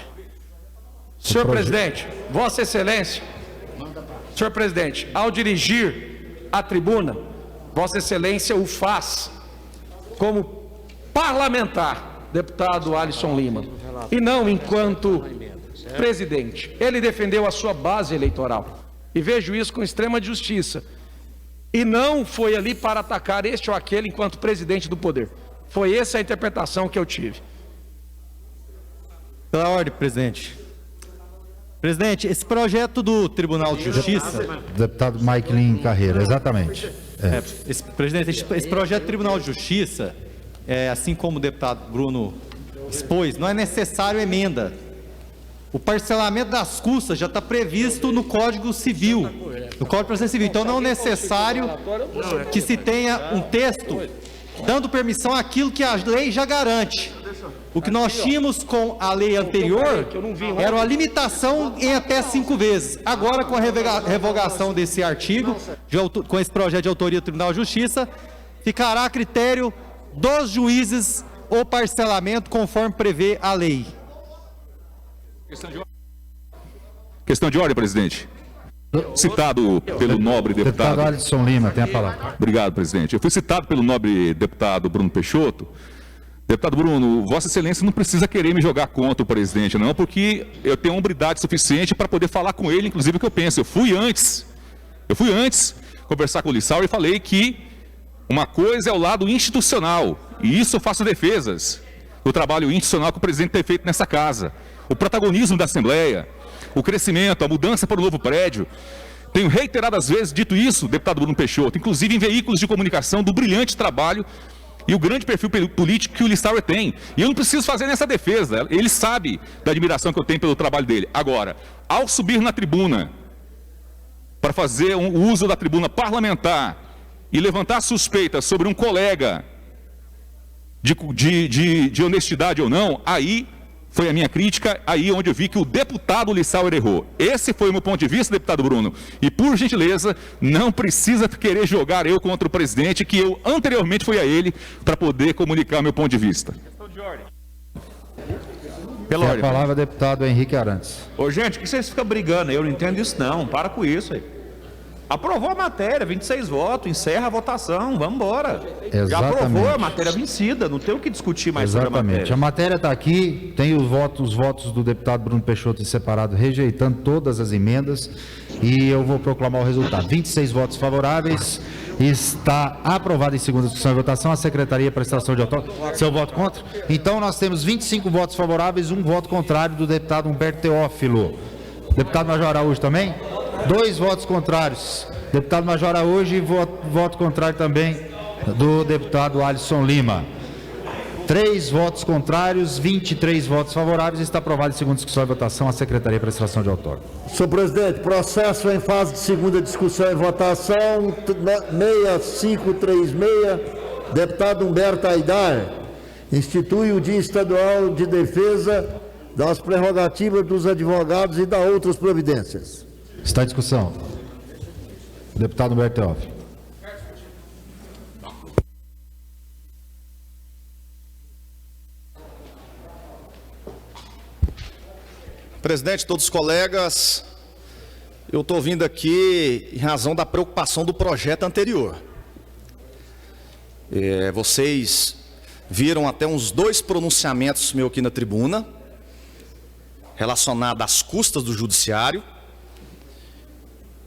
Senhor presidente, Vossa Excelência, senhor presidente, ao dirigir a tribuna, Vossa Excelência o faz como parlamentar, deputado Alisson Lima, e não enquanto presidente. Ele defendeu a sua base eleitoral, e vejo isso com extrema justiça. E não foi ali para atacar este ou aquele enquanto presidente do poder. Foi essa a interpretação que eu tive. Pela ordem, presidente. Presidente, esse projeto do Tribunal de Justiça... Deputado Maiklin Carreira, exatamente. Presidente, esse projeto do Tribunal de Justiça, assim como o deputado Bruno expôs, não é necessário emenda. O parcelamento das custas já está previsto no Código Civil, no Código de Processo Civil. Então não é necessário que se tenha um texto dando permissão àquilo que a lei já garante. O que nós tínhamos com a lei anterior era uma limitação em até 5 vezes. Agora, com a revogação desse artigo, com esse projeto de autoria do Tribunal de Justiça, ficará a critério dos juízes o parcelamento conforme prevê a lei. Questão de ordem, presidente. Citado pelo nobre deputado... Deputado Alisson Lima, tem a palavra. Obrigado, presidente. Eu fui citado pelo nobre deputado Bruno Peixoto. Deputado Bruno, Vossa Excelência não precisa querer me jogar contra o presidente, não, porque eu tenho hombridade suficiente para poder falar com ele, inclusive, o que eu penso. Eu fui antes conversar com o Lissauer e falei que uma coisa é o lado institucional, e isso eu faço defesas do trabalho institucional que o presidente tem feito nessa casa. O protagonismo da Assembleia, o crescimento, a mudança para o novo prédio. Tenho reiteradas vezes dito isso, deputado Bruno Peixoto, inclusive em veículos de comunicação, do brilhante trabalho e o grande perfil político que o Lissauer tem. E eu não preciso fazer nessa defesa, ele sabe da admiração que eu tenho pelo trabalho dele. Agora, ao subir na tribuna, para fazer um uso da tribuna parlamentar e levantar suspeitas sobre um colega de honestidade ou não, aí foi a minha crítica, aí onde eu vi que o deputado Lissauer errou. Esse foi o meu ponto de vista, deputado Bruno. E, por gentileza, não precisa querer jogar eu contra o presidente, que eu anteriormente fui a ele para poder comunicar meu ponto de vista. Questão de ordem. Pela ordem. A palavra, deputado Henrique Arantes. Ô, gente, que vocês ficam brigando? Eu não entendo isso, não. Para com isso aí. Aprovou a matéria, 26 votos, encerra a votação, vamos embora. Já aprovou a matéria vencida, não tem o que discutir mais sobre a matéria. A matéria está aqui, tem os votos do deputado Bruno Peixoto em separado, rejeitando todas as emendas, e eu vou proclamar o resultado. 26 votos favoráveis, está aprovado em segunda discussão e votação, a Secretaria de Prestação de Autónomos. Seu voto contra? Então nós temos 25 votos favoráveis, um voto contrário do deputado Humberto Teófilo. Deputado Major Araújo também? 2 votos contrários. Deputado Major Araújo e voto contrário também do deputado Alisson Lima. 3 votos contrários, 23 votos favoráveis. Está aprovado em segunda discussão e votação a Secretaria de Prestação de Autónomos. Senhor presidente, processo em fase de segunda discussão e votação, 6536, deputado Humberto Aidar, institui o Dia Estadual de Defesa das prerrogativas dos advogados e da outras providências. Está em discussão. Deputado Humberto Teófilo. Presidente, todos os colegas, eu estou vindo aqui em razão da preocupação do projeto anterior. Vocês viram até uns 2 pronunciamentos meus aqui na tribuna, relacionado às custas do judiciário,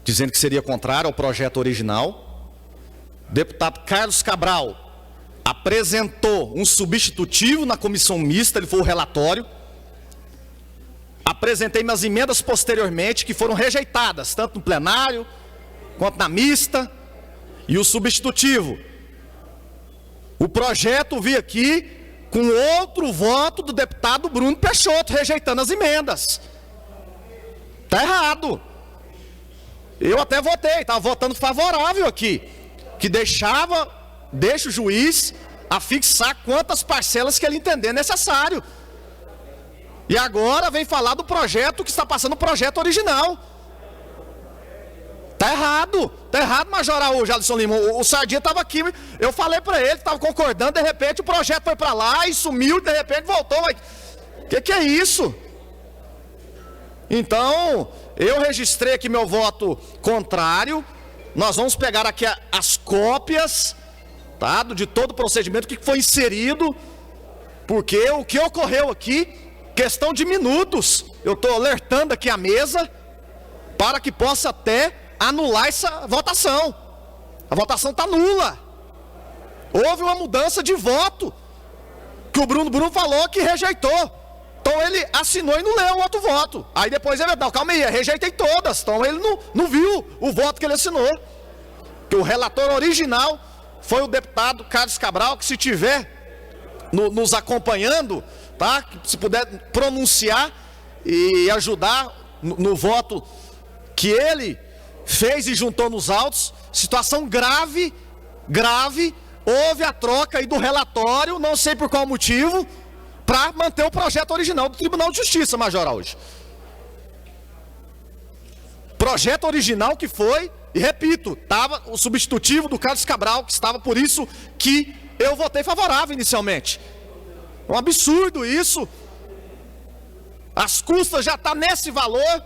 dizendo que seria contrário ao projeto original. O deputado Carlos Cabral apresentou um substitutivo na comissão mista, ele foi o relatório. Apresentei minhas emendas posteriormente, que foram rejeitadas, tanto no plenário, quanto na mista, e o substitutivo. O projeto veio aqui com outro voto do deputado Bruno Peixoto, rejeitando as emendas. Está errado. Eu até votei, estava votando favorável aqui, que deixa o juiz a fixar quantas parcelas que ele entender necessário. E agora vem falar do projeto que está passando o projeto original. Está errado, Major Araújo, Alisson Lima. O Sardinha estava aqui, eu falei para ele, estava concordando, de repente o projeto foi para lá e sumiu, de repente voltou. O que é isso? Então, eu registrei aqui meu voto contrário. Nós vamos pegar aqui as cópias, tá, de todo o procedimento que foi inserido, porque o que ocorreu aqui, questão de minutos, eu estou alertando aqui a mesa para que possa até anular essa votação. A votação está nula. Houve uma mudança de voto, que o Bruno falou que rejeitou. Então ele assinou e não leu o outro voto. Aí depois ele não, calma aí, rejeitei todas. Então ele não viu o voto que ele assinou. Que o relator original foi o deputado Carlos Cabral, que se tiver nos acompanhando, tá? Se puder pronunciar e ajudar no voto que ele fez e juntou nos autos. Situação grave, houve a troca aí do relatório, não sei por qual motivo, para manter o projeto original do Tribunal de Justiça, Major Araújo. Projeto original que foi, e repito, estava o substitutivo do Carlos Cabral, que estava, por isso que eu votei favorável inicialmente. É um absurdo isso. As custas já estão nesse valor.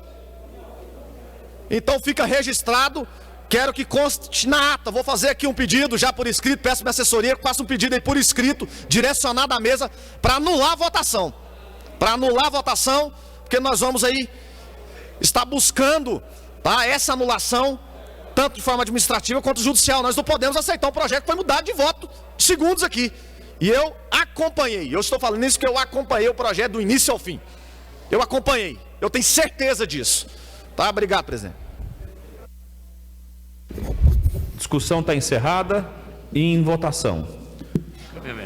Então fica registrado. Quero que conste na ata. Vou fazer aqui um pedido já por escrito. Peço minha assessoria que faça um pedido aí por escrito, direcionado à mesa, para anular a votação. Para anular a votação, porque nós vamos aí estar buscando, tá, essa anulação, tanto de forma administrativa quanto judicial. Nós não podemos aceitar um projeto que foi mudado de voto de segundos aqui. E eu acompanhei. Eu estou falando isso porque eu acompanhei o projeto do início ao fim. Eu acompanhei. Eu tenho certeza disso. Tá? Obrigado, presidente. Discussão está encerrada e em votação.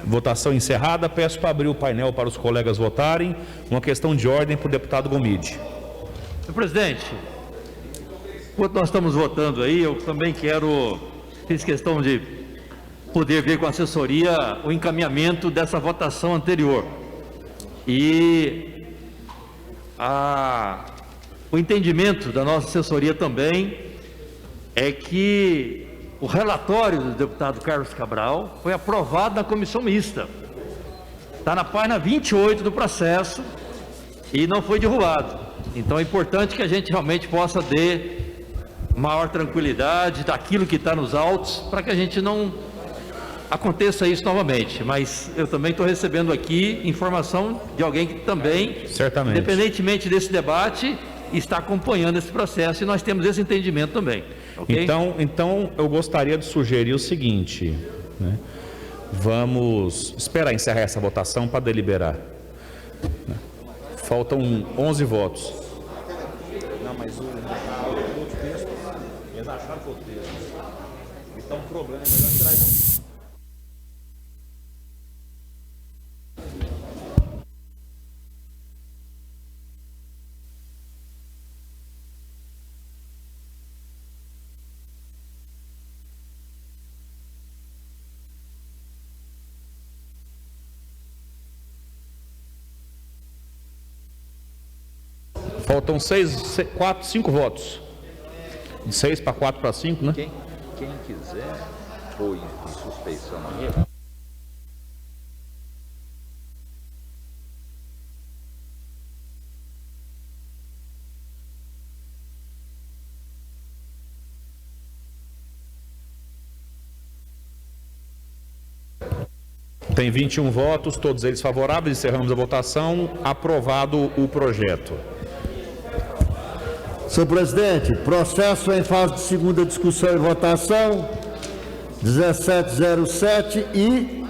Votação encerrada. Peço para abrir o painel para os colegas votarem. Uma questão de ordem para o deputado Gomide. Senhor presidente, enquanto nós estamos votando aí, eu também fiz questão de poder ver com a assessoria o encaminhamento dessa votação anterior. E o entendimento da nossa assessoria também é que o relatório do deputado Carlos Cabral foi aprovado na comissão mista. Está na página 28 do processo e não foi derrubado. Então é importante que a gente realmente possa ter maior tranquilidade daquilo que está nos autos, para que a gente não aconteça isso novamente. Mas eu também estou recebendo aqui informação de alguém que também, certamente, independentemente desse debate, está acompanhando esse processo, e nós temos esse entendimento também. Okay? Então eu gostaria de sugerir o seguinte, né? Vamos esperar encerrar essa votação para deliberar. Faltam 11 votos. Não, mas o texto, eles acharam que o texto está um problema, é melhor tirar isso. Faltam 5 votos. De 6 para 4 para 5, né? Quem quiser pôr em suspeição aí. Tem 21 votos, todos eles favoráveis. Encerramos a votação. Aprovado o projeto. Senhor presidente, processo em fase de segunda discussão e votação, 1707 e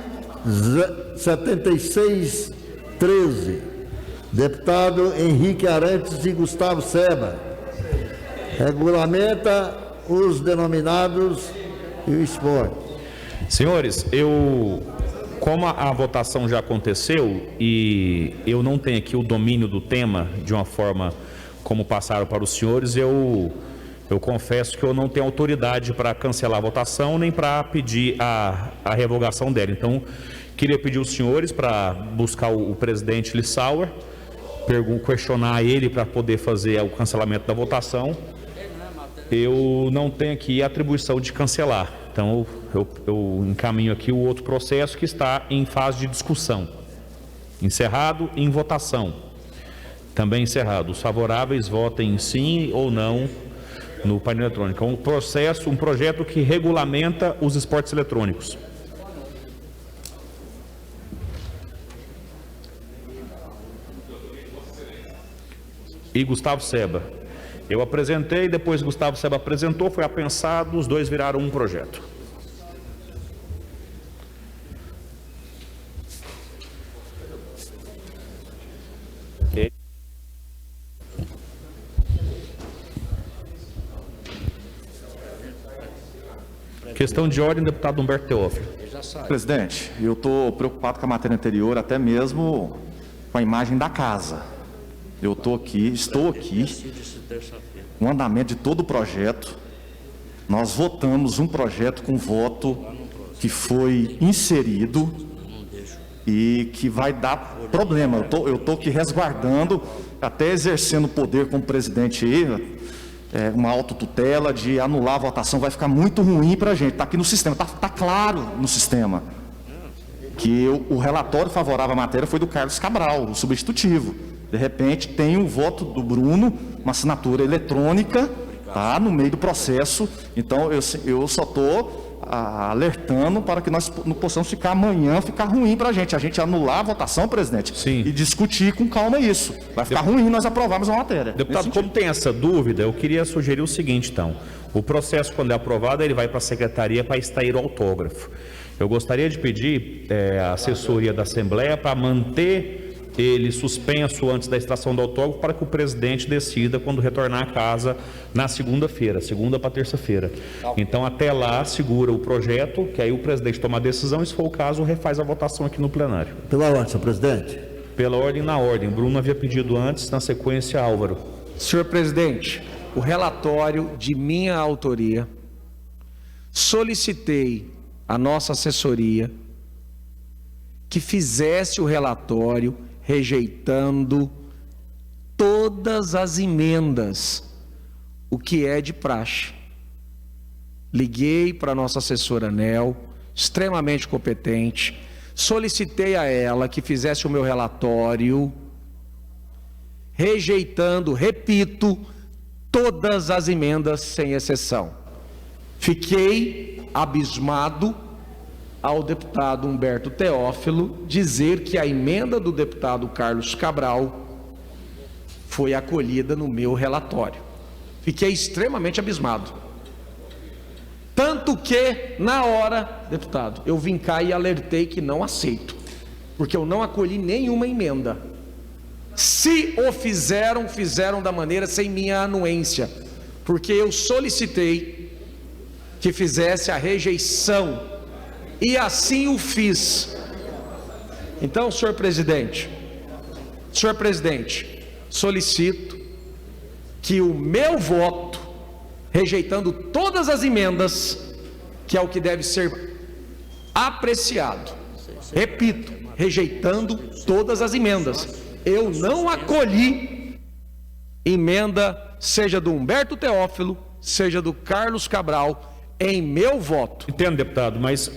7613. Deputado Henrique Arantes e Gustavo Seba. Regulamenta os denominados e o esporte. Senhores, como a votação já aconteceu e eu não tenho aqui o domínio do tema de uma forma como passaram para os senhores, eu confesso que eu não tenho autoridade para cancelar a votação nem para pedir a revogação dela. Então, queria pedir aos senhores para buscar o presidente Lissauer, questionar ele para poder fazer o cancelamento da votação. Eu não tenho aqui a atribuição de cancelar. Então, eu encaminho aqui o outro processo que está em fase de discussão. Encerrado em votação. Também encerrado. Os favoráveis votem sim ou não no painel eletrônico. É um projeto que regulamenta os esportes eletrônicos. E Gustavo Seba. Eu apresentei, depois Gustavo Seba apresentou, foi apensado, os dois viraram um projeto. Questão de ordem, deputado Humberto Teófilo. Presidente, eu estou preocupado com a matéria anterior, até mesmo com a imagem da casa. Estou aqui, o andamento de todo o projeto. Nós votamos um projeto com voto que foi inserido e que vai dar problema. Eu estou aqui resguardando, até exercendo poder como presidente aí, uma autotutela de anular a votação, vai ficar muito ruim para a gente. Está aqui no sistema, está claro no sistema que o relatório favorável à matéria foi do Carlos Cabral, o substitutivo. De repente tem um voto do Bruno, uma assinatura eletrônica, tá, no meio do processo. Então eu só estou alertando para que nós não possamos ficar amanhã, ficar ruim para a gente anular a votação, presidente. Sim. E discutir com calma isso. Vai ficar ruim nós aprovarmos a matéria. Deputado, como tem essa dúvida, eu queria sugerir o seguinte, então. O processo, quando é aprovado, ele vai para a secretaria para extrair o autógrafo. Eu gostaria de pedir à assessoria da Assembleia para manter ele suspenso antes da extração do autógrafo, para que o presidente decida quando retornar à casa na segunda-feira, segunda para terça-feira. Então, até lá, segura o projeto, que aí o presidente toma a decisão e, se for o caso, refaz a votação aqui no plenário. Pela ordem, senhor presidente. Pela ordem, na ordem. Bruno havia pedido antes, na sequência, Álvaro. Senhor presidente, o relatório de minha autoria, solicitei à nossa assessoria que fizesse o relatório rejeitando todas as emendas, o que é de praxe. Liguei para a nossa assessora Nel, extremamente competente, solicitei a ela que fizesse o meu relatório, rejeitando, repito, todas as emendas sem exceção. Fiquei abismado ao deputado Humberto Teófilo dizer que a emenda do deputado Carlos Cabral foi acolhida no meu relatório. Fiquei extremamente abismado. Tanto que, na hora, deputado, eu vim cá e alertei que não aceito, porque eu não acolhi nenhuma emenda. Se o fizeram, fizeram da maneira sem minha anuência, porque eu solicitei que fizesse a rejeição, e assim o fiz. Então, senhor presidente, solicito que o meu voto, rejeitando todas as emendas, que é o que deve ser apreciado, repito, rejeitando todas as emendas, eu não acolhi emenda, seja do Humberto Teófilo, seja do Carlos Cabral, em meu voto. Entendo, deputado, mas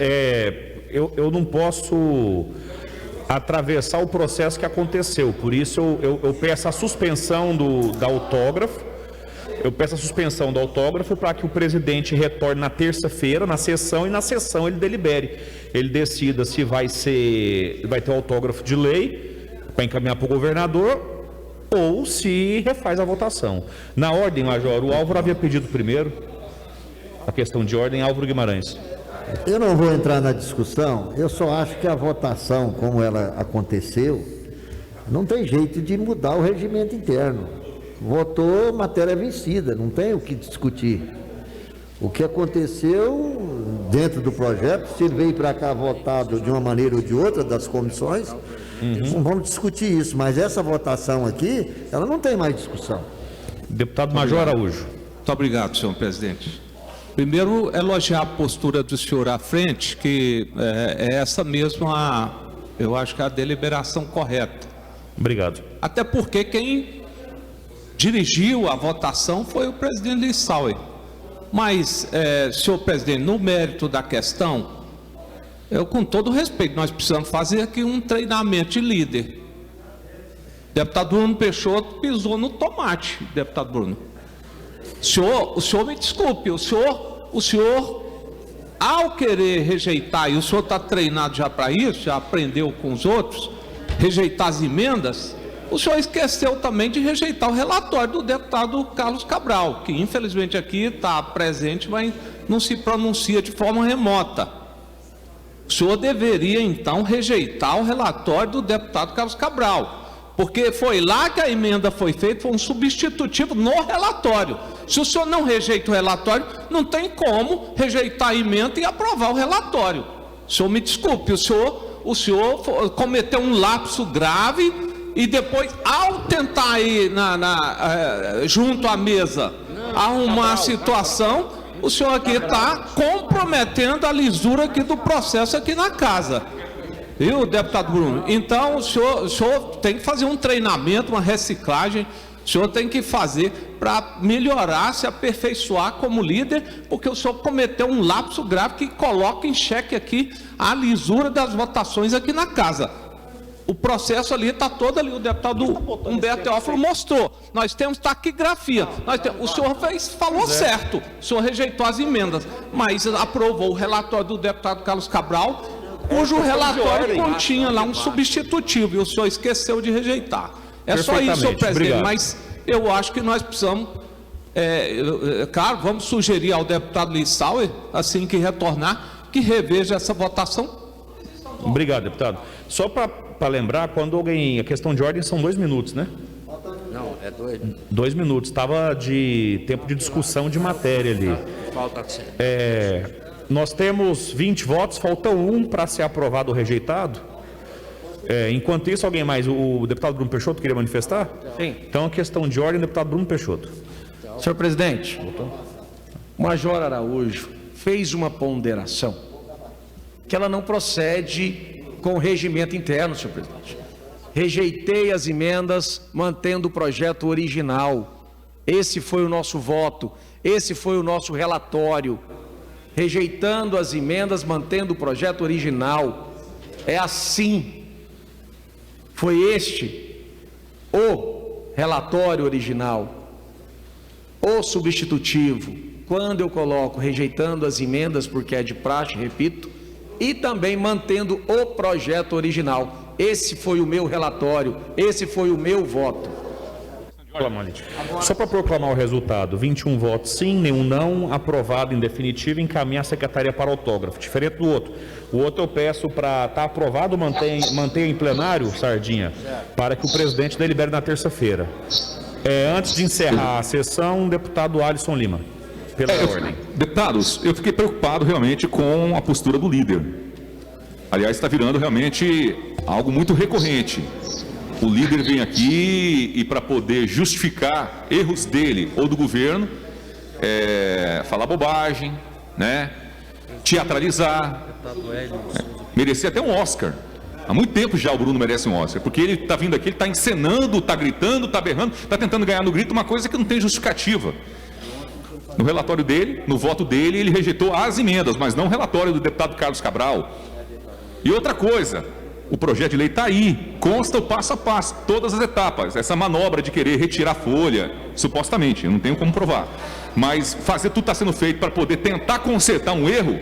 eu não posso atravessar o processo que aconteceu. Por isso eu peço a suspensão do autógrafo. Eu peço a suspensão do autógrafo para que o presidente retorne na terça-feira, na sessão, e na sessão ele delibere. Ele decida se vai ter o autógrafo de lei para encaminhar para o governador ou se refaz a votação. Na ordem, Major, o Álvaro havia pedido primeiro. A questão de ordem, Álvaro Guimarães. Eu não vou entrar na discussão, eu só acho que a votação, como ela aconteceu, não tem jeito de mudar o regimento interno. Votou matéria vencida, não tem o que discutir. O que aconteceu dentro do projeto, se ele veio para cá votado de uma maneira ou de outra das comissões, não vamos discutir isso, mas essa votação aqui, ela não tem mais discussão. Deputado Major Araújo. Muito obrigado, senhor presidente. Primeiro, elogiar a postura do senhor à frente, que é essa mesma, eu acho que é a deliberação correta. Obrigado. Até porque quem dirigiu a votação foi o presidente Lissauer. Mas, senhor presidente, no mérito da questão, eu, com todo respeito, nós precisamos fazer aqui um treinamento de líder. Deputado Bruno Peixoto pisou no tomate, deputado Bruno. O senhor me desculpe, o senhor, ao querer rejeitar, e o senhor está treinado já para isso, já aprendeu com os outros, rejeitar as emendas, o senhor esqueceu também de rejeitar o relatório do deputado Carlos Cabral, que infelizmente aqui está presente, mas não se pronuncia de forma remota. O senhor deveria então rejeitar o relatório do deputado Carlos Cabral, porque foi lá que a emenda foi feita, foi um substitutivo no relatório. Se o senhor não rejeita o relatório, não tem como rejeitar a emenda e aprovar o relatório. O senhor me desculpe, o senhor cometeu um lapso grave e depois, ao tentar ir junto à mesa arrumar a situação, o senhor aqui está comprometendo a lisura aqui do processo aqui na casa. Viu, deputado Bruno? Então, o senhor tem que fazer um treinamento, uma reciclagem, o senhor tem que fazer para melhorar, se aperfeiçoar como líder, porque o senhor cometeu um lapso grave que coloca em xeque aqui a lisura das votações aqui na casa. O processo ali está todo ali, o deputado Humberto Teófilo mostrou. Nós temos taquigrafia. O senhor falou certo, o senhor rejeitou as emendas, mas aprovou o relatório do deputado Carlos Cabral, cujo relatório continha lá um substitutivo, e o senhor esqueceu de rejeitar. É só isso, senhor presidente. Obrigado. Mas eu acho que nós precisamos, claro, vamos sugerir ao deputado Lissauer, assim que retornar, que reveja essa votação. Obrigado, deputado. Só para lembrar, quando alguém... A questão de ordem são 2 minutos, né? Não, é 2. 2 minutos. Estava de tempo de discussão de matéria ali. Falta nós temos 20 votos, falta 1 para ser aprovado ou rejeitado. Enquanto isso, alguém mais? O deputado Bruno Peixoto queria manifestar? Sim. Então, a questão de ordem, deputado Bruno Peixoto. Senhor presidente, o Major Araújo fez uma ponderação que ela não procede com o regimento interno, senhor presidente. Rejeitei as emendas, mantendo o projeto original. Esse foi o nosso voto, esse foi o nosso relatório. Rejeitando as emendas, mantendo o projeto original. É assim. Foi este o relatório original, o substitutivo. Quando eu coloco rejeitando as emendas, porque é de praxe, repito, e também mantendo o projeto original. Esse foi o meu relatório, esse foi o meu voto. Só para proclamar o resultado: 21 votos sim, nenhum não, aprovado em definitivo, encaminhar a secretaria para autógrafo. Diferente do outro. O outro eu peço para estar aprovado, mantenha em plenário, Sardinha, para que o presidente delibere na terça-feira. Antes de encerrar a sessão, deputado Alisson Lima. Pela ordem. Deputados, eu fiquei preocupado realmente com a postura do líder. Aliás, está virando realmente algo muito recorrente. O líder vem aqui e, para poder justificar erros dele ou do governo, falar bobagem, né? Teatralizar, merecia até um Oscar. Há muito tempo já o Bruno merece um Oscar, porque ele está vindo aqui, ele está encenando, está gritando, está berrando, está tentando ganhar no grito uma coisa que não tem justificativa. No relatório dele, no voto dele, ele rejeitou as emendas, mas não o relatório do deputado Carlos Cabral. E outra coisa, o projeto de lei está aí, consta o passo a passo, todas as etapas. Essa manobra de querer retirar folha, supostamente, eu não tenho como provar. Mas fazer tudo está sendo feito para poder tentar consertar um erro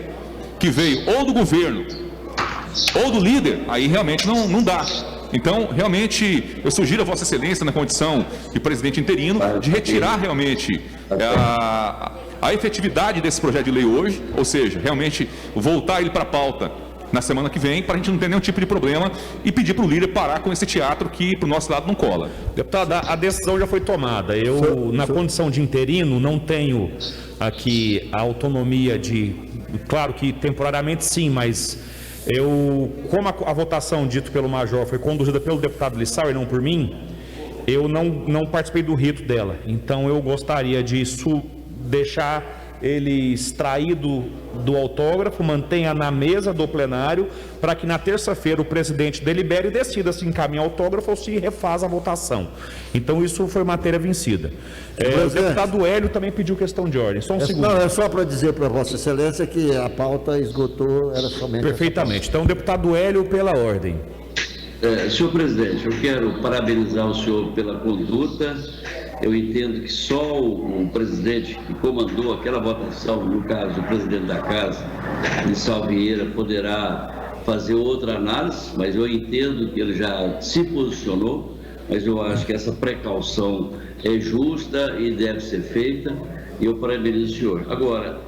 que veio ou do governo ou do líder, aí realmente não dá. Então, realmente, eu sugiro a Vossa Excelência, na condição de presidente interino, de retirar realmente a efetividade desse projeto de lei hoje, ou seja, realmente voltar ele para a pauta na semana que vem, para a gente não ter nenhum tipo de problema, e pedir para o líder parar com esse teatro que, para o nosso lado, não cola. Deputado, a decisão já foi tomada. Eu, na condição de interino, não tenho aqui a autonomia de... Claro que temporariamente sim, mas... como a votação dito pelo Major foi conduzida pelo deputado Lissauer e não por mim, eu não participei do rito dela. Então eu gostaria de deixar ele extraído do autógrafo, mantenha na mesa do plenário, para que na terça-feira o presidente delibere e decida se encaminha autógrafo ou se refaz a votação. Então isso foi matéria vencida. O deputado Hélio também pediu questão de ordem. Só um segundo. Não, é só para dizer para Vossa Excelência que a pauta esgotou, era somente... Perfeitamente. Então, deputado Hélio, pela ordem. Senhor presidente, eu quero parabenizar o senhor pela conduta. Eu entendo que só o presidente que comandou aquela votação, no caso o presidente da casa, Lissauer Vieira, poderá fazer outra análise, mas eu entendo que ele já se posicionou, mas eu acho que essa precaução é justa e deve ser feita, e eu parabenizo o senhor. Agora,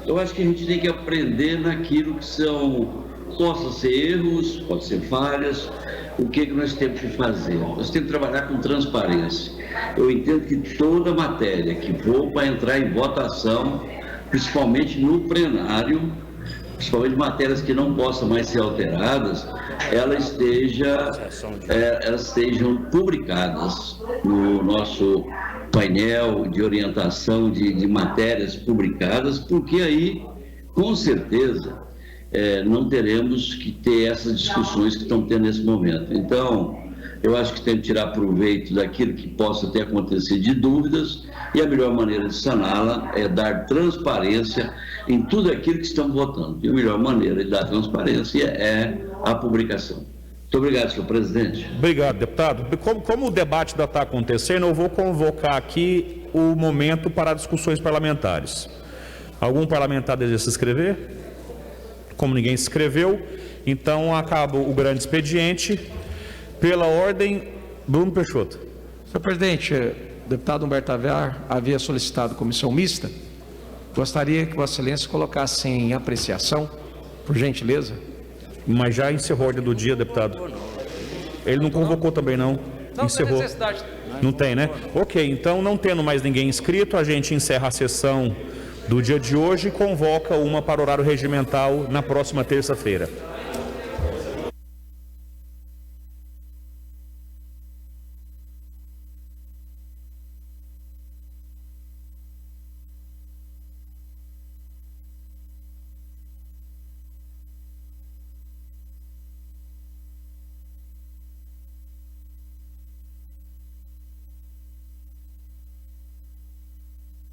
eu acho que a gente tem que aprender naquilo que são Possa ser erros, pode ser falhas. O que nós temos que fazer? Nós temos que trabalhar com transparência. Eu entendo que toda matéria que for para entrar em votação, principalmente no plenário, principalmente matérias que não possam mais ser alteradas, elas estejam publicadas no nosso painel de orientação de matérias publicadas, porque aí, com certeza, não teremos que ter essas discussões que estão tendo nesse momento. Então, eu acho que tem que tirar proveito daquilo que possa ter acontecido de dúvidas, e a melhor maneira de saná-la é dar transparência em tudo aquilo que estamos votando. E a melhor maneira de dar transparência é a publicação. Muito obrigado, senhor presidente. Obrigado, deputado. Como o debate ainda está acontecendo, eu vou convocar aqui o momento para discussões parlamentares. Algum parlamentar deseja se inscrever? Como ninguém se inscreveu, então acaba o grande expediente. Pela ordem, Bruno Peixoto. Senhor presidente, o deputado Humberto Aviar havia solicitado comissão mista. Gostaria que Vossa Excelência colocasse em apreciação, por gentileza. Mas já encerrou a ordem do dia, deputado. Ele não convocou também, não. Encerrou. Não tem, né? Ok, então não tendo mais ninguém inscrito, a gente encerra a sessão do dia de hoje e convoca uma para o horário regimental na próxima terça-feira.